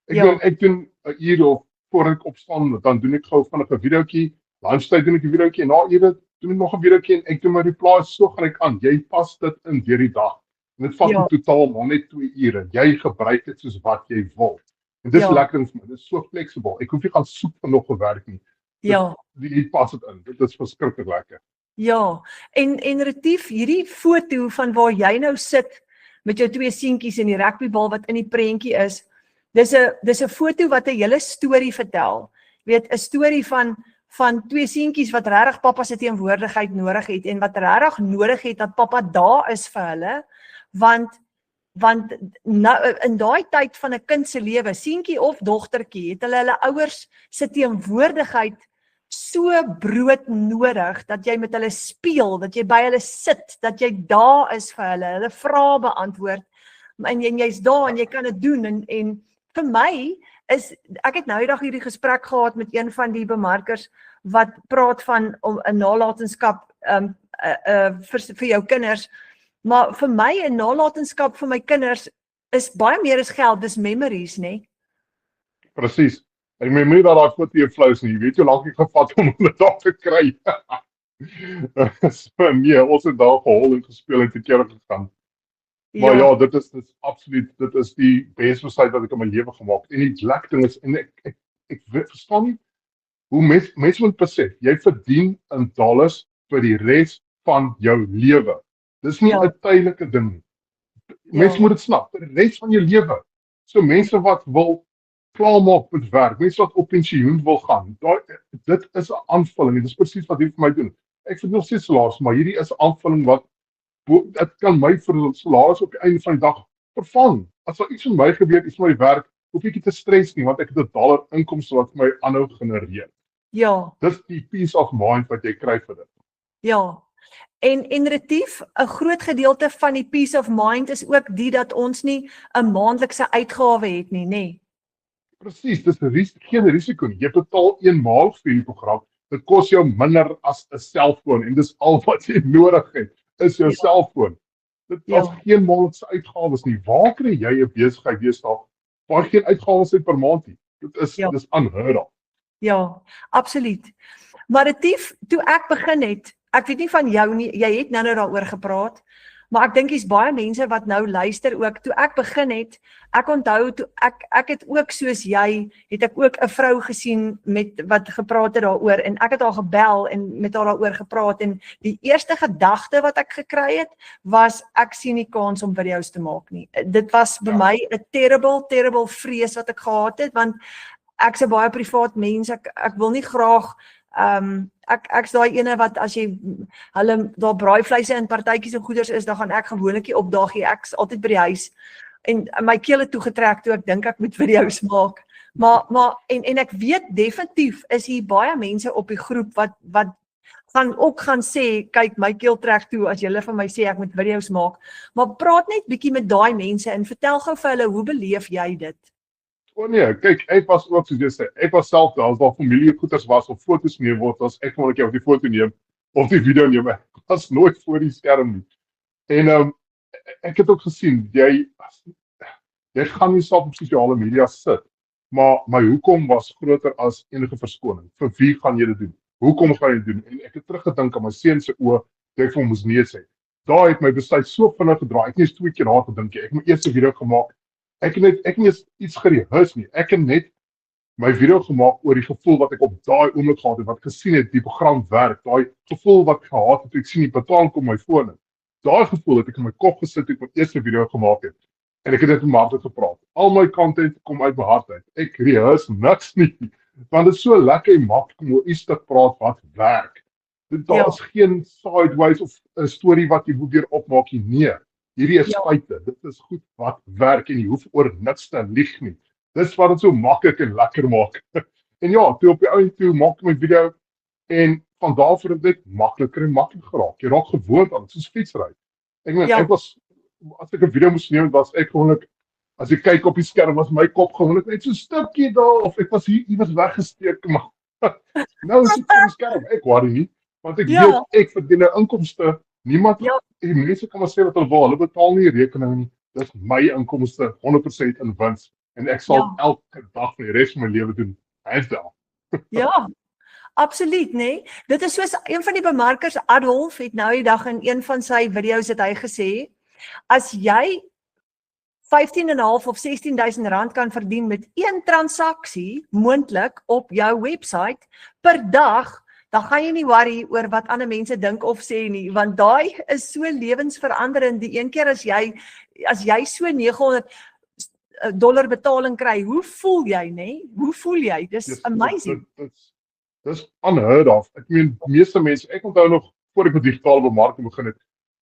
Ek doen 'n uur of voor ek opstaan, dan doen ek gou vinnig 'n videoetjie. Lunchtyd doen ek 'n videoetjie en na ure doen ek nog 'n videoetjie en ek doen my replies so gaan ek aan. Jy pas dit in deur die dag. En dit vat in totaal maar net 2 ure. Jy gebruik dit soos wat jy wil. En dis lekker vir my. Dit is so fleksibel. Ek hoef nie gaan soek vir nog 'n werk nie. Jy pas dit in. Dit is verskriklik lekker. Ja. En Retief, hierdie foto van waar jy nou sit met jou 2 seentjies en die rugbybal wat in die prentjie is. Dis 'n foto wat 'n hele storie vertel. Weet, 'n storie van 2 seentjies wat regtig pappa se teenwoordigheid nodig het en wat regtig nodig het dat pappa daar is vir hulle, want nou, in daai tyd van 'n kind se lewe, seentjie of dogtertjie, het hulle ouers se teenwoordigheid so brood nodig dat jy met hulle speel, dat jy by hulle sit, dat jy daar is vir hulle vrae beantwoord en jy's daar en jy kan dit doen en vir my is, ek het nou die dag hierdie gesprek gehad met een van die bemarkers wat praat van 'n nalatenskap vir jou kinders, maar vir my 'n nalatenskap vir my kinders is baie meer as geld, dis memories, né? Presies. Ek meen nie dat daai foto jou flous nie. Jy weet hoe lank ek gevat om dit daar te kry. So nee, ons het daar gehol en gespeel en te kere gegaan. Maar ja, dit is absoluut, dit is die beste besluit wat ek in my lewe gemaak het. En die lekker ding is, en ek verstaan nie, hoe mense moet besef, jy verdien in dollars vir die res van jou lewe. Dis nie 'n tydelike ding nie. Mense moet dit snap, vir die res van jou lewe. So mense wat wil klaarmaak met werk, mense wat op pensioen wil gaan, dit is 'n aanvulling, en dit is presies wat hierdie vir my doen. Ek verdien nog steeds salaris, maar hierdie is 'n aanvulling wat dit kan my vir salaris op die einde van die dag vervang. As daar iets met my gebeur, iets met my werk, hoef ek nie te stres nie, want ek het 'n dollar inkomste wat my aanhou genereer. Ja. Dis die peace of mind wat jy kry vir dit. Ja. En Retief, 'n groot gedeelte van die peace of mind is ook die dat ons nie 'n maandelikse uitgawe het nie, nê? Presies, dis geen risiko nie. Jy betaal eenmaal vir die program. Dit kos jou minder as 'n selfoon en dis al wat jy nodig het, is jou selfoon. Dit is geen maandelikse uitgawes nie. Waar kry jy 'n besigheid deesdae waar geen uitgawes het per maand nie? Dit is dis unheard of. Ja, absoluut. Maar Retief, toe ek begin het, ek weet nie van jou nie, jy het nou daaroor gepraat, Maar ek dink hier's baie mense wat nou luister ook. Toe ek begin het, ek onthou toe ek het ook soos jy, het ek ook 'n vrou gesien met wat gepraat het daaroor en ek het haar gebel en met haar daaroor gepraat en die eerste gedagte wat ek gekry het was ek sien nie kans om video's te maak nie. Dit was by my 'n terrible vrees wat ek gehad het want ek's 'n baie privaat mens. Ek wil nie graag ek's daai ene wat as jy hulle daar braaivleise in partytjies en goeders is, dan gaan ek gewoonlik nie opdaag nie. Ek's altyd by die huis en my keel het toegetrek toe ek dink ek moet video's maak. Maar en ek weet definitief is hier baie mense op die groep wat gaan sê, kyk my keel trek toe as julle vir my sê ek moet video's maak. Maar praat net bietjie met daai mense en vertel gou vir hulle hoe beleef jy dit? O nee, kyk, ek was ook soos jy sê, ek was self daar, as daar familiegoeders was of foto's neem word, as ek gewoonlik jou die foto neem of die video neem, ek was nooit voor die skerm nie. En ek het ook gesien, jy gaan nie self op sosiale media sit, maar my hoekom was groter as enige verskoning. Vir wie gaan jy dit doen? Hoekom gaan jy dit doen? En ek het teruggedink aan my seun se oë, toe ek vir hom moes nee sê. Daar het my besluit so vinnig gedraai, ek het nie eens 2 keer na gedink nie, ek het my eerste video gemaak. Ek het nie iets gerehears nie. Ek het net my video gemaak oor die gevoel wat ek op daai oomblik gehad het, wat gesien het die program werk, daai gevoel wat ek gehad het, toe ek sien die betaling kom my foon in. Daai gevoel het ek in my kop gesit toe ek my eerste video gemaak het. En ek het dit met my hart gepraat. Al my content kom uit my hart uit. Ek rehears niks nie, want dit is so lekker en maklik om oor iets te praat wat werk. Daar is geen sideways of 'n storie wat jy probeer opmaak nie. Nee. Hierdie is feite, dit is goed wat werk en jy hoef oor niks te lieg nie. Dis wat dit so maklik en lekker maak. En ja, toe op die ou toe maak ek my video en van daar af het dit makliker en makliker geraak. Jy raak gewoond aan dit, soos fietsry. Ek meen, ek was, as ek 'n video moes neem, was ek gewoonlik, as ek kyk op die skerm, was my kop gewoonlik net so 'n stukkie daar, of ek was hier iewers weggesteek, maar nou is dit op die skerm, ek worry nie, want ek weet, ek verdien 'n inkomste. Niemand, die mense kan maar sê wat hulle wil, hulle betaal nie rekening nie, dis my inkomste 100% in wins, en ek sal elke dag vir die res van my lewe doen, wel. Ja, absoluut, nee. Dit is soos een van die bemarkers, Adolf, het nou die dag in een van sy video's het hy gesê, as jy 15.500 of 16.000 rand kan verdien met een transaksie, moontlik op jou website, per dag, dan gaan jy nie worry oor wat ander mense dink of sê nie, want daai is so lewensveranderend. Die een keer as jy so $900 betaling kry, hoe voel jy, nee? Hoe voel jy? Dis amazing. Dis unheard of. Ek meen, meeste mense, ek onthou nog, voor ek met digitale bemarking begin het,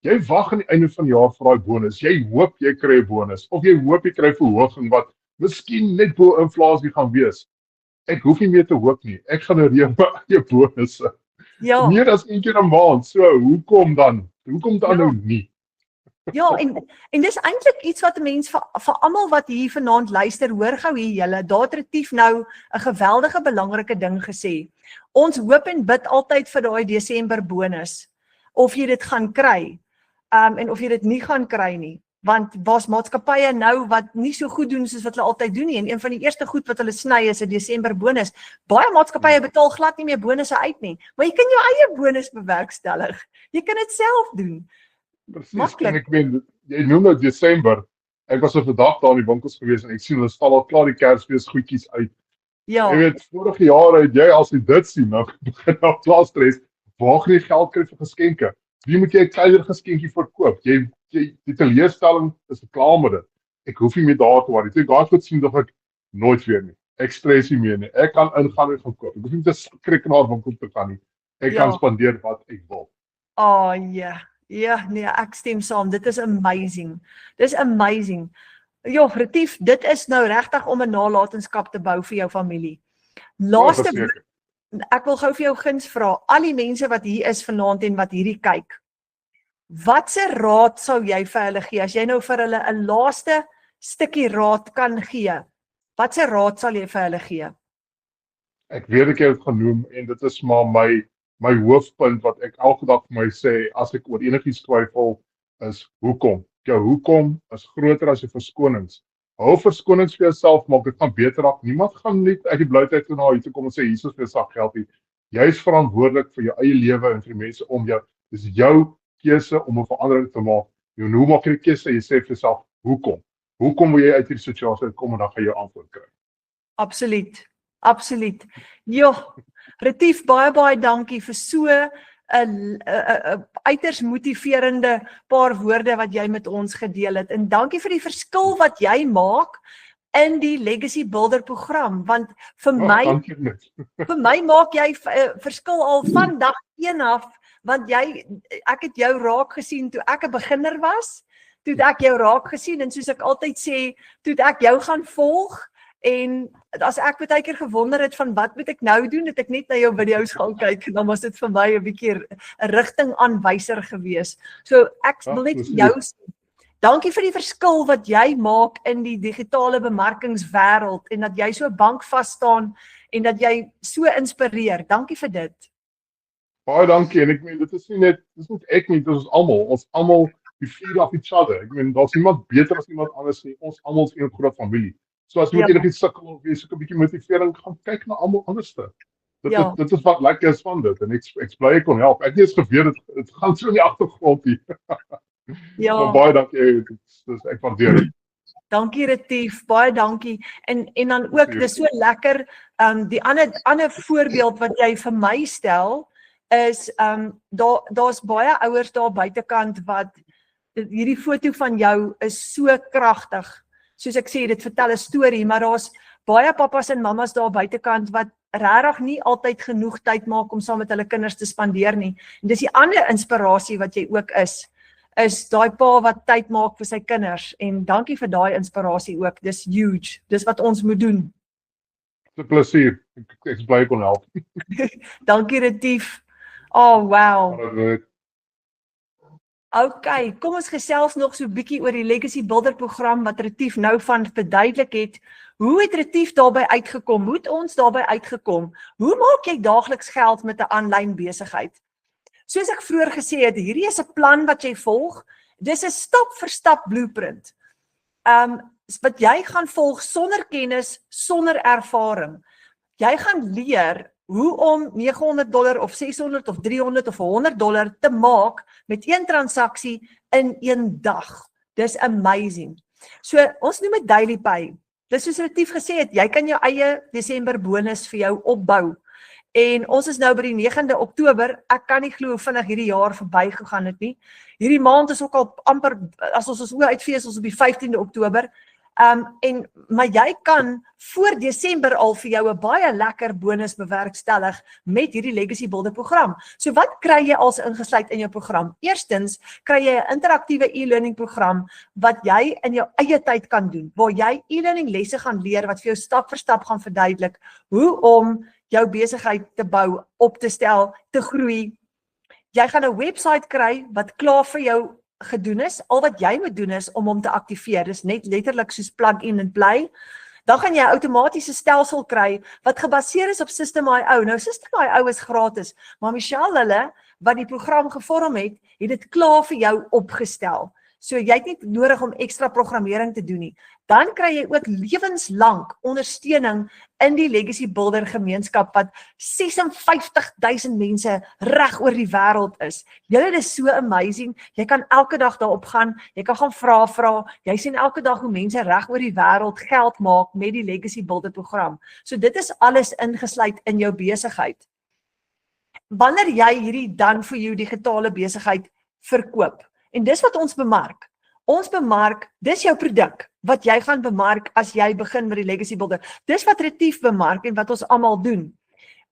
jy wag aan die einde van die jaar vir daai bonus, jy hoop jy kry 'n bonus, of jy hoop jy kry verhoging wat miskien net bo inflasie gaan wees. Ek hoef nie meer te hoop nie, ek gaan reël my eie bonusse. Meer as 1 keer 'n maand, so hoekom dan nou nie? Ja, en dis eintlik iets wat 'n mens vir almal wat hier vanaand luister, hoor gou hier julle, daar het Retief nou 'n geweldige belangrike ding gesê. Ons hoop en bid altyd vir daai Desember bonus, of jy dit gaan kry, en of jy dit nie gaan kry nie. Want daar's maatskappye nou wat nie so goed doen soos wat hulle altyd doen nie, en een van die eerste goed wat hulle sny is 'n Desember bonus. Baie maatskappye betaal glad nie meer bonusse uit nie, maar jy kan jou eie bonus bewerkstellig. Jy kan dit self doen. Presies, en ek meen, jy noem nou Desember, ek was vandag daar in die winkels gewees en ek sien hulle stal al klaar die Kersfees goedjies uit. Ja. Jy weet, vorige jare het jy as jy dit sien, nou begin nou klaar stres, waar gaan jy geld kry vir geskenke? Wie moet jy 'n kleiner geskenkie verkoop? Die teleurstelling is klaar met dit. Ek hoef nie meer daar te worry. Toe ek daar goed sien, dink ek nooit weer nie. Ek stres nie meer nie. Ek kan ingaan en gaan koop. Ek hoef nie te skrik na 'n winkel te gaan nie. Ek kan spandeer wat ek wil. Ja, nee, ek stem saam. Dit is amazing. Dis amazing. Ja, Retief, dit is nou regtig om 'n nalatenskap te bou vir jou familie. Laaste, ek wil gou vir jou guns vra, al die mense wat hier is vanaand en wat hierdie kyk, watse raad sou jy vir hulle gee, as jy nou vir hulle 'n laaste stukkie raad kan gee, watse raad sal jy vir hulle gee? Ek weet ek het genoem, en dit is maar my hoofpunt wat ek elke dag vir my sê, as ek oor enigiets twyfel, is hoekom. Jou hoekom is groter as jou verskonings. Hou verskonings vir jouself, maak dit gaan beter af. Niemand gaan net uit die blou tyd na hier toe kom en sê, hier is vir jou sak geld nie. Jy is verantwoordelik vir jou eie lewe en vir die mense om jou. Dis jou keuse om 'n verandering te maak. En hoe maak jy die keuse? Jy sê vir jouself, hoekom? Hoekom wil jy uit hierdie situasie uitkom en dan gaan jy antwoord kry? Absoluut. Absoluut. Jo, Retief, baie dankie vir so 'n uiters motiverende paar woorde wat jy met ons gedeel het. En dankie vir die verskil wat jy maak in die Legacy Builder program, want vir my maak jy verskil al van dag 1 af, want ek het jou raak gesien toe ek 'n beginner was, toe ek jou raak gesien en soos ek altyd sê, toe ek jou gaan volg en as ek baie keer gewonder het van wat moet ek nou doen, het ek net na jou video's gaan kyk en dan was dit vir my 'n bietjie 'n rigtingaanwyser gewees. So ek wil net vir jou sê, dankie vir die verskil wat jy maak in die digitale bemarkingswêreld en dat jy so bankvas staan en dat jy so inspireer. Dankie vir dit. Baie dankie en ek meen dit is nie ek nie, dit is ons almal we feed off each other. Ek meen daar's niemand beter as iemand anders nie. Ons almal is 'n groot familie. So as jy moet enigiets sukkel of jy soek 'n bietjie motivering, gaan kyk na almal anderste. Dit is wat lekker is van dit en ek bly ek kon help. Ek het eens geweet dit gaan so in die agtergrond hier. Ja. Maar baie dankie. Dis ek waardeer dit. Dankie Retief, baie dankie. En dan ook dis so lekker die ander voorbeeld wat jy vir my stel is daar's baie ouers daar buitekant wat hierdie foto van jou is so kragtig. Soos ek sê, dit vertel 'n storie, maar daar's baie pappas en mammas daar buitekant wat regtig nie altyd genoeg tyd maak om saam met hulle kinders te spandeer nie. En dis die ander inspirasie wat jy ook is daai pa wat tyd maak vir sy kinders en dankie vir daai inspirasie ook. Dis huge. Dis wat ons moet doen. Dis 'n plesier. Ek bly kon help. Dankie Retief. Oh wow. Maar, Okay, kom ons gesels nog so 'n bietjie oor die Legacy Builder program wat Retief nou van verduidelik het. Hoe het Retief daarbey uitgekom? Hoe het ons daarbey uitgekom? Hoe maak jy daagliks geld met 'n aanlyn besigheid? Soos ek vroeër gesê het, hierdie is 'n plan wat jy volg. Dis 'n stap vir stap blueprint. Wat jy gaan volg sonder kennis, sonder ervaring. Jy gaan leer hoe om $900 of $600 of $300 of $100 te maak met een transaksie in een dag. Dis amazing. So ons noem dit daily pay. Dis soos Retief gesê het, jy kan jou eie Desember bonus vir jou opbou. En ons is nou by die 9de Oktober. Ek kan nie glo hoe vinnig hierdie jaar verby gegaan het nie. Hierdie maand is ook al amper, as ons oë uitfees, ons op die 15de Oktober. Maar jy kan voor Desember al vir jou 'n baie lekker bonus bewerkstellig met hierdie Legacy Builder program. So wat kry jy als ingesluit in jou program? Eerstens kry jy 'n interaktiewe e-learning program wat jy in jou eie tyd kan doen, waar jy e-learning lesse gaan leer wat vir jou stap vir stap gaan verduidelik hoe om jou besigheid te bou, op te stel, te groei. Jy gaan 'n webwerf kry wat klaar vir jou gedoen is. Al wat jy moet doen is om hom te aktiveer. Dis net letterlik soos plug in and play. Dan gaan jy 'n outomatiese stelsel kry wat gebaseer is op System.io. Nou System.io is gratis, maar Michelle hulle wat die program gevorm het dit klaar vir jou opgestel. So jy het nie nodig om ekstra programmering te doen nie. Dan kry jy ook lewenslank ondersteuning in die Legacy Builder gemeenskap wat 56,000 mense reg oor die wêreld is. Julle is so amazing. Jy kan elke dag daarop gaan, jy kan gaan vra. Jy sien elke dag hoe mense reg oor die wêreld geld maak met die Legacy Builder program. So dit is alles ingesluit in jou besigheid. Wanneer jy hierdie done for you digitale besigheid verkoop, en dis wat ons bemark. Ons bemark, dis jou produk wat jy gaan bemark as jy begin met die Legacy Builder. Dis wat Retief bemark en wat ons almal doen.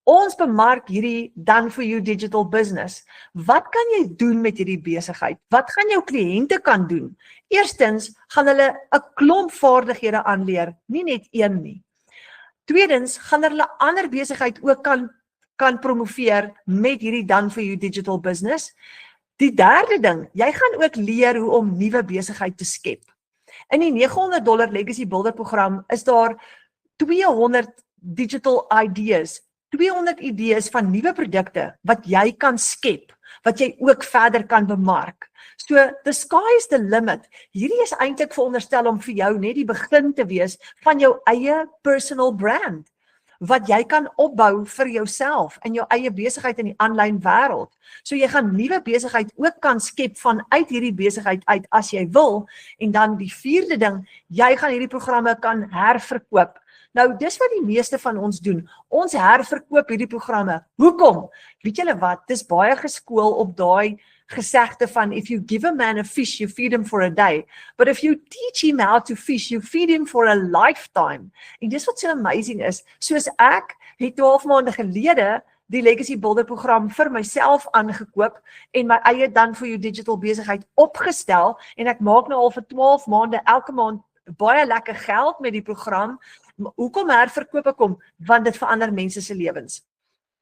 Ons bemark hierdie done for you digital business. Wat kan jy doen met hierdie besigheid? Wat gaan jou kliënte kan doen? Eerstens gaan hulle 'n klomp vaardighede aanleer, nie net een nie. Tweedens gaan hulle ander besigheid ook kan promoveer met hierdie done for you digital business. Die derde ding, jy gaan ook leer hoe om nuwe besigheid te skep. In die $900 Legacy Builder program is daar 200 digital ideas, 200 idees van nuwe produkte wat jy kan skep, wat jy ook verder kan bemark. So, the sky is the limit. Hierdie is eintlik veronderstel om vir jou net die begin te wees van jou eie personal brand. wat jy kan opbou vir jouself in jou eie besigheid in die aanlyn wêreld. So jy gaan nuwe besigheid ook kan skep vanuit hierdie besigheid uit as jy wil. En dan die vierde ding, jy gaan hierdie programme kan herverkoop. Nou, dis wat die meeste van ons doen. Ons herverkoop hierdie programme. Hoekom? Weet julle wat? Dis baie geskool op daai gesegde van if you give a man a fish, you feed him for a day. But if you teach him how to fish, you feed him for a lifetime. En dis wat so amazing is. Soos ek het 12 maande gelede die Legacy Builder program vir myself aangekoop en my eie Done For You digital besigheid opgestel en ek maak nou al vir 12 maande elke maand baie lekker geld met die program. Hoekom herverkoop ek hom? Want dit verander mense se lewens.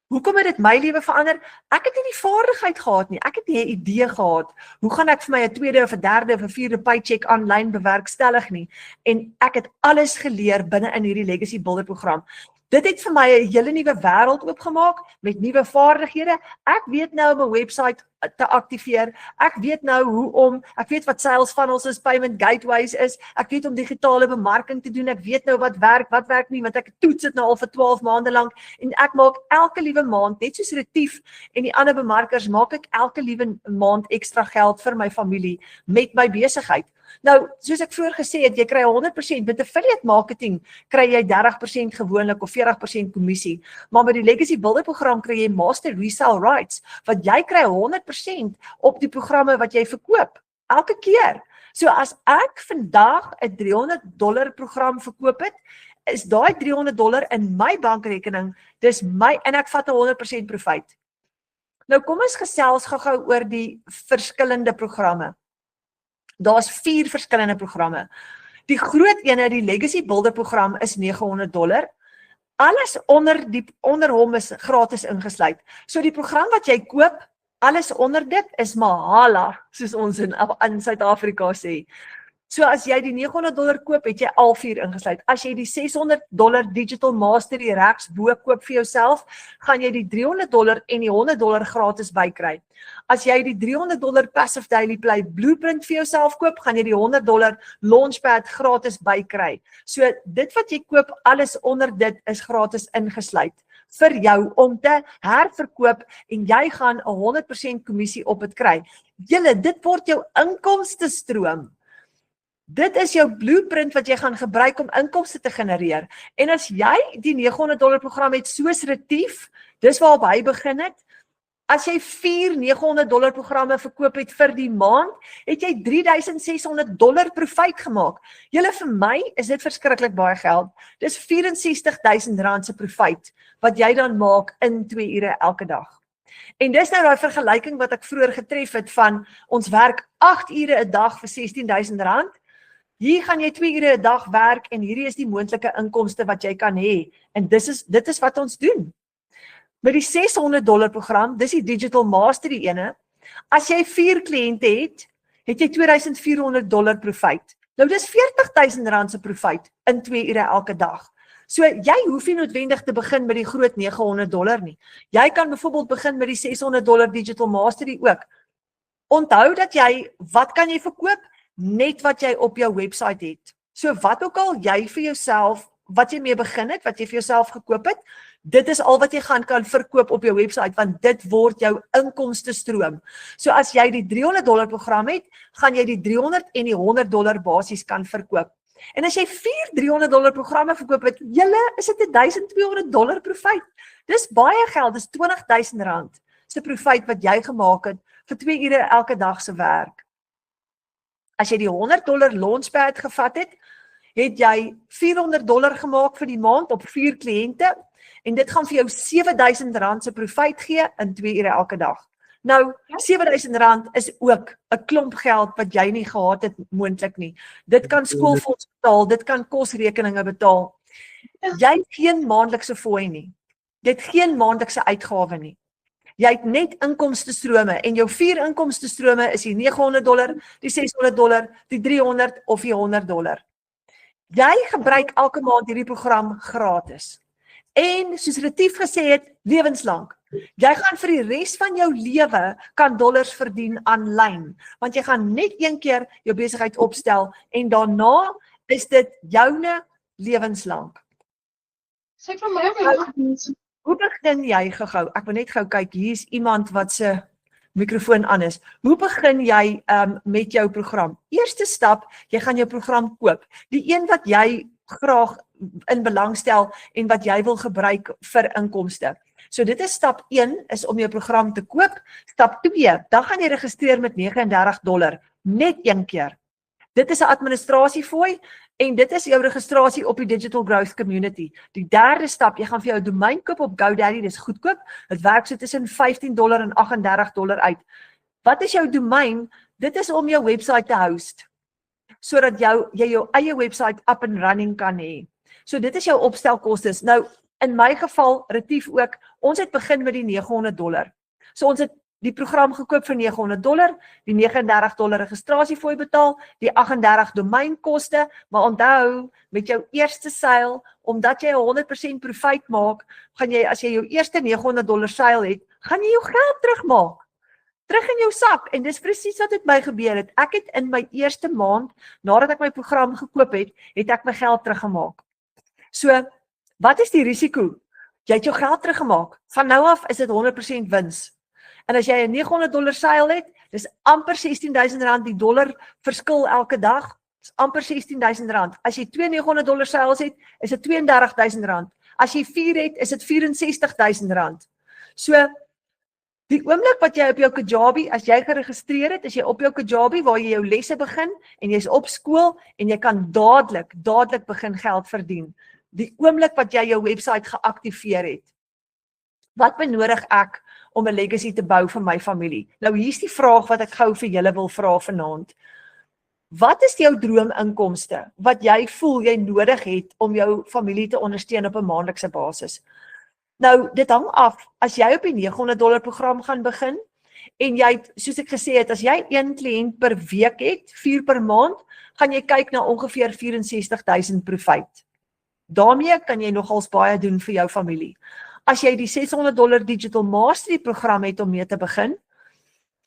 Hoekom het dit my lewe verander? Ek het nie die vaardigheid gehad nie. Ek het nie 'n idee gehad. Hoe gaan ek vir my 'n tweede of 'n derde of 'n vierde paycheck aanlyn bewerkstellig nie? En ek het alles geleer binne in hierdie Legacy Builder program. Dit het vir my 'n hele nuwe wêreld oopgemaak met nuwe vaardighede. Ek weet nou om 'n webwerf te aktiveer. Ek weet nou ek weet wat sales funnels is, payment gateways is. Ek weet om digitale bemarking te doen. Ek weet nou wat werk nie, want ek toets dit nou al vir 12 maande lank en ek maak elke liewe maand, net soos Retief en die ander bemarkers, maak ek elke liewe maand ekstra geld vir my familie met my besigheid. Nou, soos ek vroeër gesê het, jy kry 100% met affiliate marketing, kry jy 30% gewoonlik of 40% kommissie, maar met die Legacy Builder program kry jy master resale rights, wat jy kry 100% op die programme wat jy verkoop, elke keer. So as ek vandag 'n $300 program verkoop het, is daai $300 in my bankrekening, dis my, en ek vat 100% profijt. Nou kom ons gesels gou-gou oor die verskillende programme. Daar's 4 verskillende programme. Die groot ene, die Legacy Builder program, is $900. Alles onder hom is gratis ingesluit. So die program wat jy koop, alles onder dit is mahala, soos ons in Suid-Afrika sê. So as jy die $900 koop, het jy al 4 ingesluit. As jy die $600 Digital Mastery regs bo koop vir jouself, gaan jy die $300 en die $100 gratis bykry. As jy die $300 Passive Daily Play Blueprint vir jouself koop, gaan jy die $100 Launchpad gratis bykry. So dit wat jy koop, alles onder dit is gratis ingesluit vir jou om te herverkoop en jy gaan 100% kommissie op dit kry. Julle, dit word jou inkomste stroom. Dit is jou blueprint wat jy gaan gebruik om inkomste te genereer. En as jy die $900 program het soos Retief, dis waarop hy begin het, as jy 4 $900 programme verkoop het vir die maand, het jy $3,600 profijt gemaak. Julle, vir my is dit verskriklik baie geld. Dis R64,000 se profijt wat jy dan maak in 2 ure elke dag. En dis nou daai vergelyking wat ek vroeër getref het van ons werk 8 ure 'n dag vir R16,000. Hier gaan jy 2 ure 'n dag werk en hierdie is die moontlike inkomste wat jy kan hê. En dit is wat ons doen. Met die $600 program, dis die Digital Mastery ene, as jy 4 kliënte het, het jy $2,400 profijt. Nou dis R40,000 se profijt in 2 ure elke dag. So jy hoef nie noodwendig te begin met die groot $900 nie. Jy kan byvoorbeeld begin met die $600 Digital Mastery ook. Onthou dat wat kan jy verkoop? Net wat jy op jou website het. So wat ook al jy vir jouself, wat jy mee begin het, wat jy vir jouself gekoop het, dit is al wat jy kan verkoop op jou website, want dit word jou inkomste stroom. So as jy die $300 program het, gaan jy die $300 en die $100 basies kan verkoop. En as jy 4 $300 programme verkoop het, julle, is dit $1,200 profijt. Dis baie geld, dis R20,000 se profijt wat jy gemaak het vir 2 ure elke dag se werk. As jy die $100 Launchpad gevat het, het jy $400 gemaak vir die maand op 4 kliënte en dit gaan vir jou R7,000 se profijt gee in 2 ure elke dag. Nou, R7,000 is ook 'n klomp geld wat jy nie gehad het moontlik nie. Dit kan skoolfonds betaal, dit kan kosrekeninge betaal. Jy het geen maandelikse fooi nie. Jy het geen maandelikse uitgawe nie. Jy het net inkomste strome en jou 4 inkomste strome is die $900, die $600, die $300 of die $100. Jy gebruik elke maand hierdie program gratis. En soos Retief gesê het, lewenslank. Jy gaan vir die res van jou lewe kan dollars verdien aanlyn, want jy gaan net een keer jou besigheid opstel en daarna is dit joune lewenslank. Sê vir my ook. Hoe begin jy gou? Ek wil net gou kyk, hier is iemand wat se mikrofoon aan is. Hoe begin jy met jou program? Eerste stap, jy gaan jou program koop. Die een wat jy graag in belang stel en wat jy wil gebruik vir inkomste. So dit is stap 1, is om jou program te koop. Stap 2, dan gaan jy registreer met $39, net een keer. Dit is 'n administrasiefooi en dit is jou registrasie op die Digital Growth Community. Die derde stap, jy gaan vir jou domein koop op GoDaddy, dis goedkoop. Dit werk so tussen $15 en $38 uit. Wat is jou domein? Dit is om jou website te host, sodat jy jou eie website up and running kan hê. So dit is jou opstelkostes. Nou, in my geval, Retief ook, ons het begin met die $900. So ons het die program gekoop vir $900, die $39 registrasiefooi betaal, die 38 domeinkoste, maar onthou, met jou eerste seil, omdat jy 100% profijt maak, gaan jy, as jy jou eerste $900 seil het, gaan jy jou geld terugmaak. Terug in jou sak, en dis presies wat met my gebeur het. Ek het in my eerste maand, nadat ek my program gekoop het ek my geld teruggemaak. So, wat is die risiko? Jy het jou geld teruggemaak. Van nou af is dit 100% wins. En as jy 'n $900 seil het, dis amper R16.000 die dollar verskil elke dag. Dis amper R16.000. As jy 2 $900 seils het, is dit R32.000. As jy 4 het, is dit R64.000. So, die oomblik wat jy op jou Kajabi, as jy geregistreer het, is jy op jou Kajabi waar jy jou lesse begin en jy is op skool en jy kan dadelik begin geld verdien. Die oomblik wat jy jou website geaktiveer het. Wat benodig ek om 'n legacy te bou vir my familie? Nou hier is die vraag wat ek gou vir julle wil vra vanaand. Wat is jou droominkomste wat jy voel jy nodig het om jou familie te ondersteun op 'n maandelikse basis? Nou, dit hang af, as jy op die $900 program gaan begin, en jy, soos ek gesê het, as jy 1 kliënt per week het, 4 per maand, gaan jy kyk na ongeveer 64.000 profijt. Daarmee kan jy nogals baie doen vir jou familie. As jy die $600 Digital Mastery program het om mee te begin,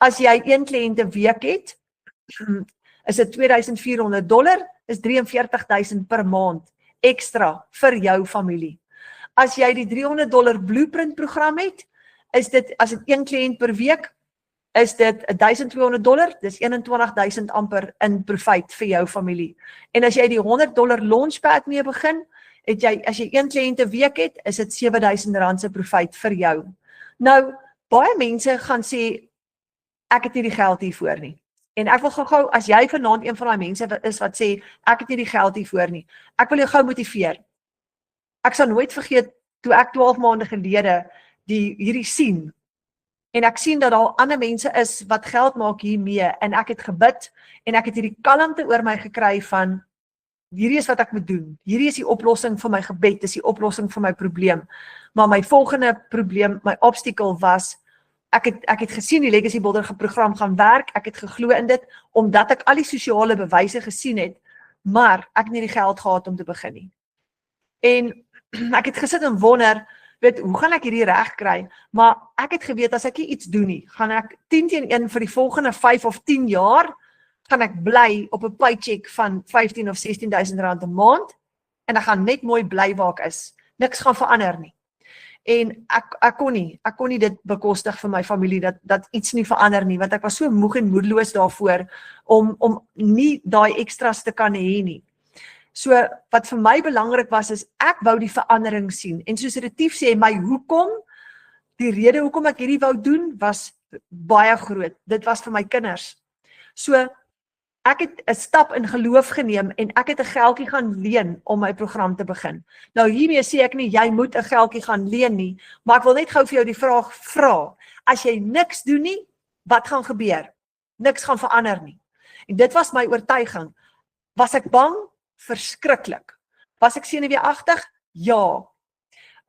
as jy 1 kliënt 'n week het, is dit $2,400, is $43.000 per maand ekstra vir jou familie. As jy die $300 Blueprint program het, is dit, as dit 1 kliënt per week, is dit $1,200, dis $21.000 amper in profijt vir jou familie. En as jy die $100 Launchpad mee begin, as jy 1 kliënt 'n week het, is dit R7.000 se profijt vir jou. Nou, baie mense gaan sê, ek het nie die geld hiervoor nie. En ek wil gou, as jy vanaand een van die mense is wat sê, ek het nie die geld hiervoor nie, ek wil jou gou motiveer. Ek sal nooit vergeet, toe ek 12 maande gelede hierdie sien, en ek sien dat daar ander mense is wat geld maak hiermee, en ek het gebid, en ek het hierdie kalmte oor my gekry van, hierdie is wat ek moet doen, hierdie is die oplossing vir my gebed, dis die oplossing vir my probleem. Maar my volgende probleem, my obstacle was, ek het gesien die Legacy Builder program gaan werk, ek het geglo in dit, omdat ek al die sosiale bewyse gesien het, maar ek het nie die geld gehad om te begin nie. En ek het gesit en wonder, hoe gaan ek hierdie reg kry? Maar ek het geweet, as ek iets doen nie, gaan ek 10-1 vir die volgende 5 of 10 jaar, gaan ek bly op 'n paycheck van 15 of 16.000 rand 'n maand, en ek gaan net mooi bly waar ek is. Niks gaan verander nie. En ek kon nie dit bekostig vir my familie, dat iets nie verander nie, want ek was so moeg en moedeloos daarvoor, om nie daai extras te kan hê nie. So, wat vir my belangrik was, is ek wou die verandering sien. En soos Retief sê, my hoekom, die rede hoekom ek hierdie wou doen, was baie groot. Dit was vir my kinders. So, ek het 'n stap in geloof geneem, en ek het 'n geldjie gaan leen om my program te begin. Nou hiermee sê ek nie, jy moet 'n geldjie gaan leen nie, maar ek wil net gou vir jou die vraag vra. As jy niks doen nie, wat gaan gebeur? Niks gaan verander nie. En dit was my oortuiging. Was ek bang? Verskriklik. Was ek senuweeagtig? Ja.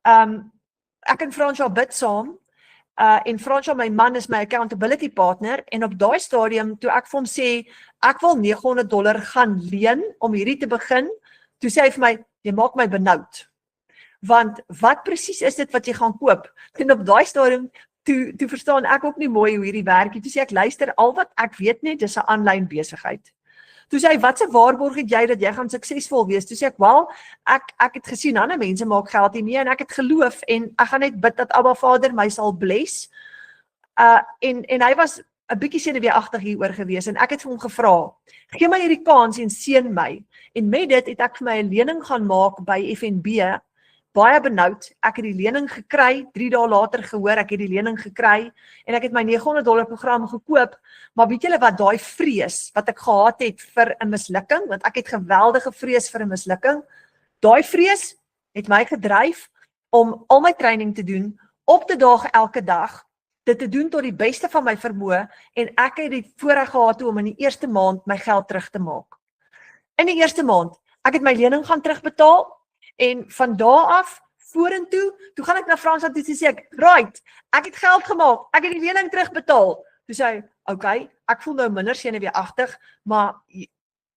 Ek en Fransja bid saam, en Fransja, my man, is my accountability partner, en op daai stadium, toe ek vir hom sê, ek wil $900 gaan leen, om hierdie te begin, toe sê hy vir my, jy maak my benoud. Want, wat presies is dit wat jy gaan koop? En op daai stadium, toe verstaan ek ook nie mooi hoe hierdie werk, toe sê ek, luister, al wat ek weet net, dis 'n aanlyn besigheid. Toe sê hy, wat se waarborg het jy dat jy gaan suksesvol wees? Toe sê ek, wel, ek het gesien ander mense maak geld hiermee en ek het geloof en ek gaan net bid dat Abba Vader my sal bless. En hy was 'n bietjie senuweeagtig hieroor gewees en ek het vir hom gevra, gee my hierdie kans en seën my. En met dit het ek vir my 'n lening gaan maak by FNB, baie benoud. Ek het die lening gekry, 3 dae later gehoor ek het die lening gekry en ek het my $900 program gekoop, maar weet julle wat, daai vrees wat ek gehad het vir 'n mislukking, want ek het geweldige vrees vir 'n mislukking, daai vrees het my gedryf om al my training te doen, op te daag elke dag, dit te doen tot die beste van my vermoë en ek het die voorreg gehad om in die eerste maand my geld terug te maak. In die eerste maand, ek het my lening gaan terugbetaal en van daar af vorentoe, toe gaan ek na Frans toe sê ek, right, ek het geld gemaak, ek het die lening terugbetaal. Toe sê hy, okay, ek voel nou minder senuweeagtig, maar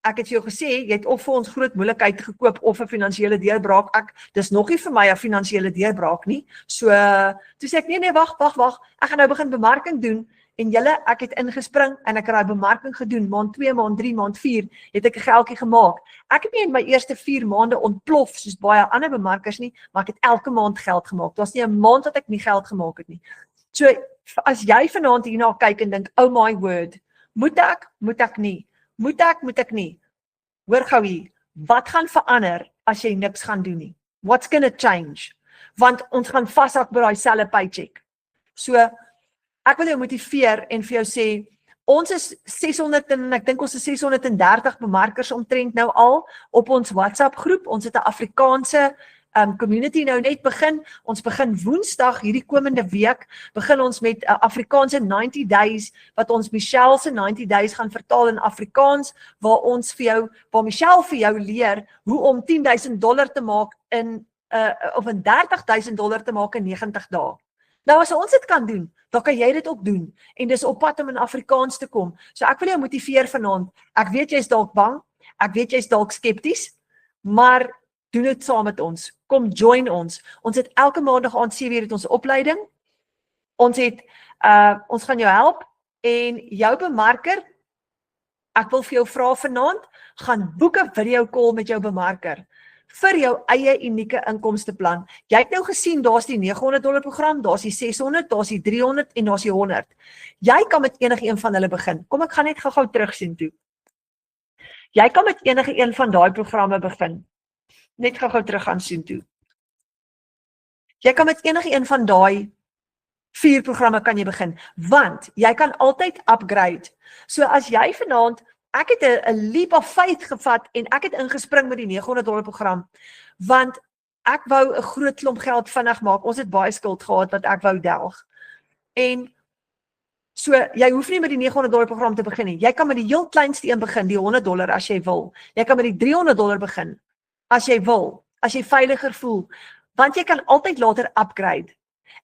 ek het vir jou gesê, jy het of vir ons groot moeilikheid gekoop of 'n finansiële deurbraak. Dis nog nie vir my 'n finansiële deurbraak nie. So, toe sê ek, nee, wag, ek gaan nou begin bemarking doen. En julle, ek het ingespring en ek het daai bemarking gedoen, maand 2, maand 3, maand 4, het ek 'n geldjie gemaak. Ek het nie in my eerste 4 maande ontplof, soos baie ander bemarkers nie, maar ek het elke maand geld gemaak. Daar's nie 'n maand dat ek nie geld gemaak het nie. So, as jy vanaand hierna kyk en dink, oh my word, moet ek nie. Hoor gou hier, wat gaan verander as jy niks gaan doen nie? What's gonna change? Want ons gaan vashak by daai selfe paycheck. So, ek wil jou motiveer en vir jou sê, ons is 600 en ek dink ons is 630 bemarkers omtrent nou al op ons WhatsApp groep. Ons het 'n Afrikaanse community nou net begin. Ons begin Woensdag hierdie komende week, begin ons met 'n Afrikaanse 90 days, wat ons Michelle se 90 days gaan vertaal in Afrikaans, waar Michelle vir jou leer hoe om $10,000 te maak of een $30,000 te maak in 90 dae. Nou as ons dit kan doen, dan kan jy dit ook doen. En dis op pad om in Afrikaans te kom. So ek wil jou motiveer vanaand. Ek weet jy is dalk bang, ek weet jy is dalk skepties, maar doen dit saam met ons. Kom join ons. Ons het elke maandag aand 7:00 het ons opleiding. Ons gaan jou help en jou bemarker, ek wil vir jou vra vanaand, gaan boek 'n video call met jou bemarker vir jou eie unieke inkomsteplan. Jy het nou gesien, daar's die $900 program, daar's die 600, daar's die 300 en daar's die 100. Jy kan met enige een van hulle begin. Kom, ek gaan net gou terugsien toe. Jy kan met enige een van daai programme begin. Net gou terug gaan sien toe. Jy kan met enige een van daai 4 programme kan jy begin, want jy kan altyd upgrade. So as jy vanaand, ek het 'n leap of faith gevat en ek het ingespring met die $900 program, want ek wou 'n groot klomp geld vinnig maak. Ons het baie skuld gehad wat ek wou delg. En so, jy hoef nie met die $900 program te begin nie. Jy kan met die heel kleinste een begin, die $100 as jy wil. Jy kan met die $300 begin, as jy wil, as jy veiliger voel, want jy kan altyd later upgrade.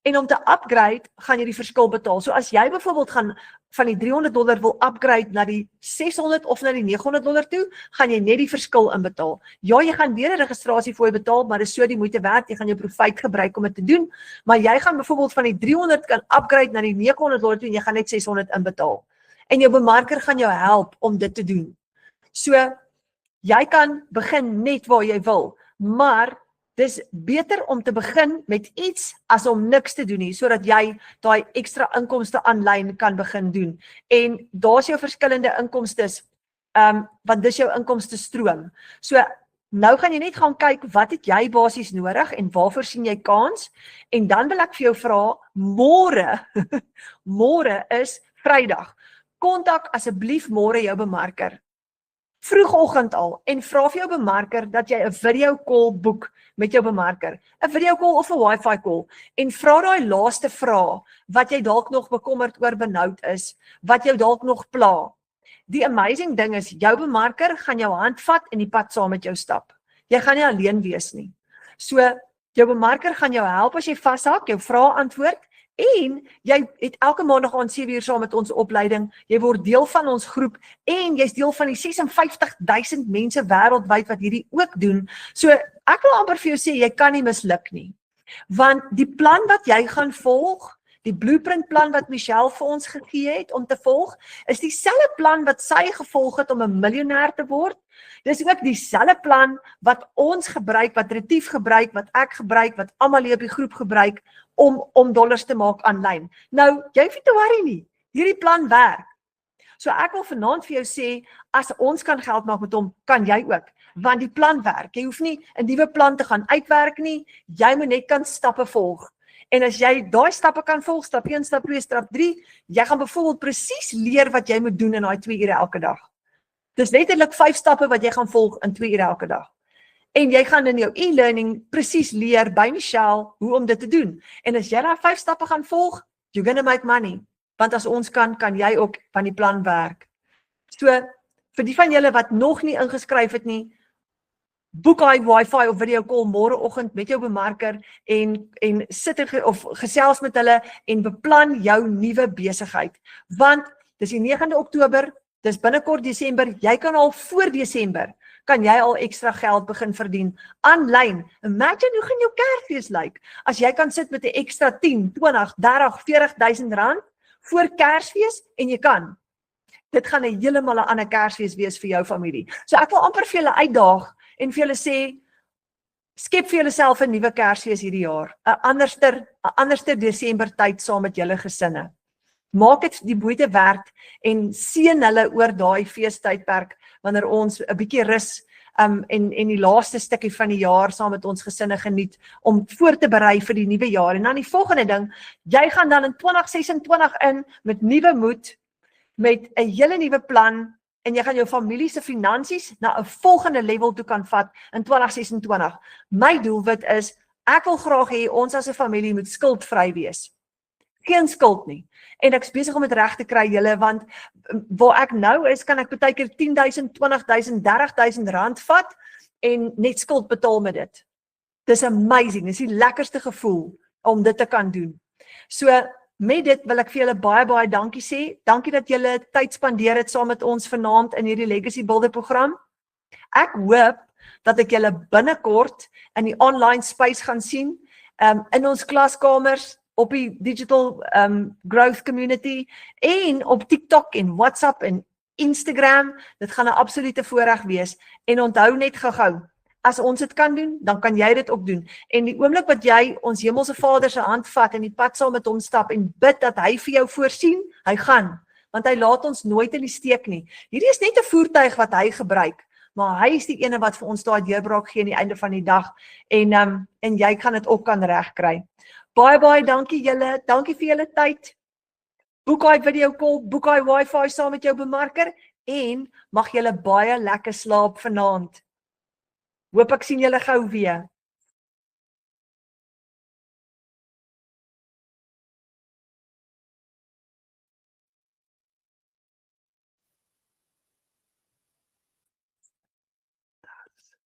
En om te upgrade, gaan jy die verskil betaal. So as jy byvoorbeeld gaan van die $300 wil upgrade na die 600 of na die $900 toe, gaan jy net die verskil inbetaal. Ja, jy gaan weer 'n registrasie vir betaal, maar dis so die moeite werd, jy gaan jou profijt gebruik om dit te doen, maar jy gaan byvoorbeeld van die 300 kan upgrade na die $900 toe en jy gaan net 600 inbetaal. En jou bemarker gaan jou help om dit te doen. So, jy kan begin net waar jy wil, maar dis beter om te begin met iets as om niks te doen nie, sodat jy daai ekstra inkomste aanlyn kan begin doen. En daar's jou verskillende inkomstes, want dis jou inkomste stroom. So, nou gaan jy net gaan kyk, wat het jy basies nodig en waarvoor sien jy kans? En dan wil ek vir jou vra, môre is Vrydag. Kontak asseblief môre jou bemarker. Vroegoggend al en vra vir jou bemarker dat jy 'n video call boek met jou bemarker. 'n Video call of 'n Wi-Fi call en vra daai laaste vraag wat jy dalk nog bekommerd oor benoud is, wat jou dalk nog pla. Die amazing ding is, jou bemarker gaan jou hand vat en die pad saam met jou stap. Jy gaan nie alleen wees nie. So, jou bemarker gaan jou help as jy vashak, jou vrae antwoord. En jy het elke maandag aan 7:00 saam met ons opleiding, jy word deel van ons groep en jy's deel van die 56,000 mense wêreldwyd wat hierdie ook doen. So ek wil amper vir jou sê, jy kan nie misluk nie. Want die plan wat jy gaan volg, Die blueprintplan wat Michelle vir ons gegee het om te volg, is dieselfde plan wat sy gevolg het om 'n miljonair te word. Dis ook dieselfde plan wat ons gebruik, wat Retief gebruik, wat ek gebruik, wat almal hier op die groep gebruik om dollars te maak aanlyn. Nou, jy hoef nie te worry nie. Hierdie plan werk. So ek wil vanaand vir jou sê, as ons kan geld maak met hom, kan jy ook, want die plan werk. Jy hoef nie 'n nuwe plan te gaan uitwerk nie, jy moet net kan stappe volg. En as jy daai stappe kan volg, stap 1, stap 2, stap 3, jy gaan byvoorbeeld presies leer wat jy moet doen in daai 2 ure elke dag. Dis letterlik 5 stappe wat jy gaan volg in 2 ure elke dag. En jy gaan in jou e-learning presies leer by Michelle hoe om dit te doen. En as jy daai 5 stappe gaan volg, you're gonna make money. Want as ons kan jy ook van die plan werk. So, vir die van julle wat nog nie ingeskryf het nie, boek hy wifi of video call môreoggend met jou bemarker en sit of gesels met hulle en beplan jou nuwe besigheid. Want dis die 9de Oktober, dis binnekort Desember, jy kan al voor Desember, kan jy al ekstra geld begin verdien, aanlyn. Imagine hoe gaan jou Kersfees lyk, as jy kan sit met 'n ekstra 10, 20, 30, 40.000 rand, voor Kersfees en jy kan. Dit gaan 'n heeltemal 'n ander Kersfees wees vir jou familie. So ek wil amper vir julle uitdaag en vir julle sê, skep vir julleself 'n nuwe Kersfees hierdie jaar, 'n anderster Desember tyd saam met julle gesinne. Maak dit die moeite werd en seën hulle oor daai feestydperk wanneer ons 'n bietjie rus en die laaste stukkie van die jaar saam met ons gesinne geniet om voor te berei vir die nuwe jaar. En dan die volgende ding, jy gaan dan in 2026 in met nuwe moed, met 'n hele nuwe plan en jy gaan jou familie se finansies na 'n volgende level toe kan vat in 2026. My doelwit is, ek wil graag hê ons as 'n familie moet skuldvry wees. Geen skuld nie. En ek's besig om dit reg te kry julle, want waar ek nou is, kan ek baie keer 10.000, 20.000, 30.000 rand vat en net skuld betaal met dit. Dis amazing, dis die lekkerste gevoel om dit te kan doen. So met dit wil ek vir julle baie dankie sê. Dankie dat julle tyd spandeer het saam met ons vanaand in hierdie Legacy Builder program. Ek hoop dat ek julle binnekort in die online space gaan sien, in ons klaskamers, op die digital growth community en op TikTok en WhatsApp en Instagram. Dit gaan 'n absolute voorreg wees. En onthou net gou-gou, as ons dit kan doen, dan kan jy dit ook doen. En die oomblik wat jy ons Hemelse Vader se hand vat en die pad saam met hom stap en bid dat hy vir jou voorsien, hy gaan, want hy laat ons nooit in die steek nie. Hierdie is net 'n voertuig wat hy gebruik, maar hy is die ene wat vir ons daai deurbraak gee aan die einde van die dag en jy gaan dit ook kan regkry. Baie dankie julle, dankie vir julle tyd. Boek hy video call, boek hy wifi saam met jou bemarker en mag julle baie lekker slaap vanaand. Hoop ek sien julle gou weer.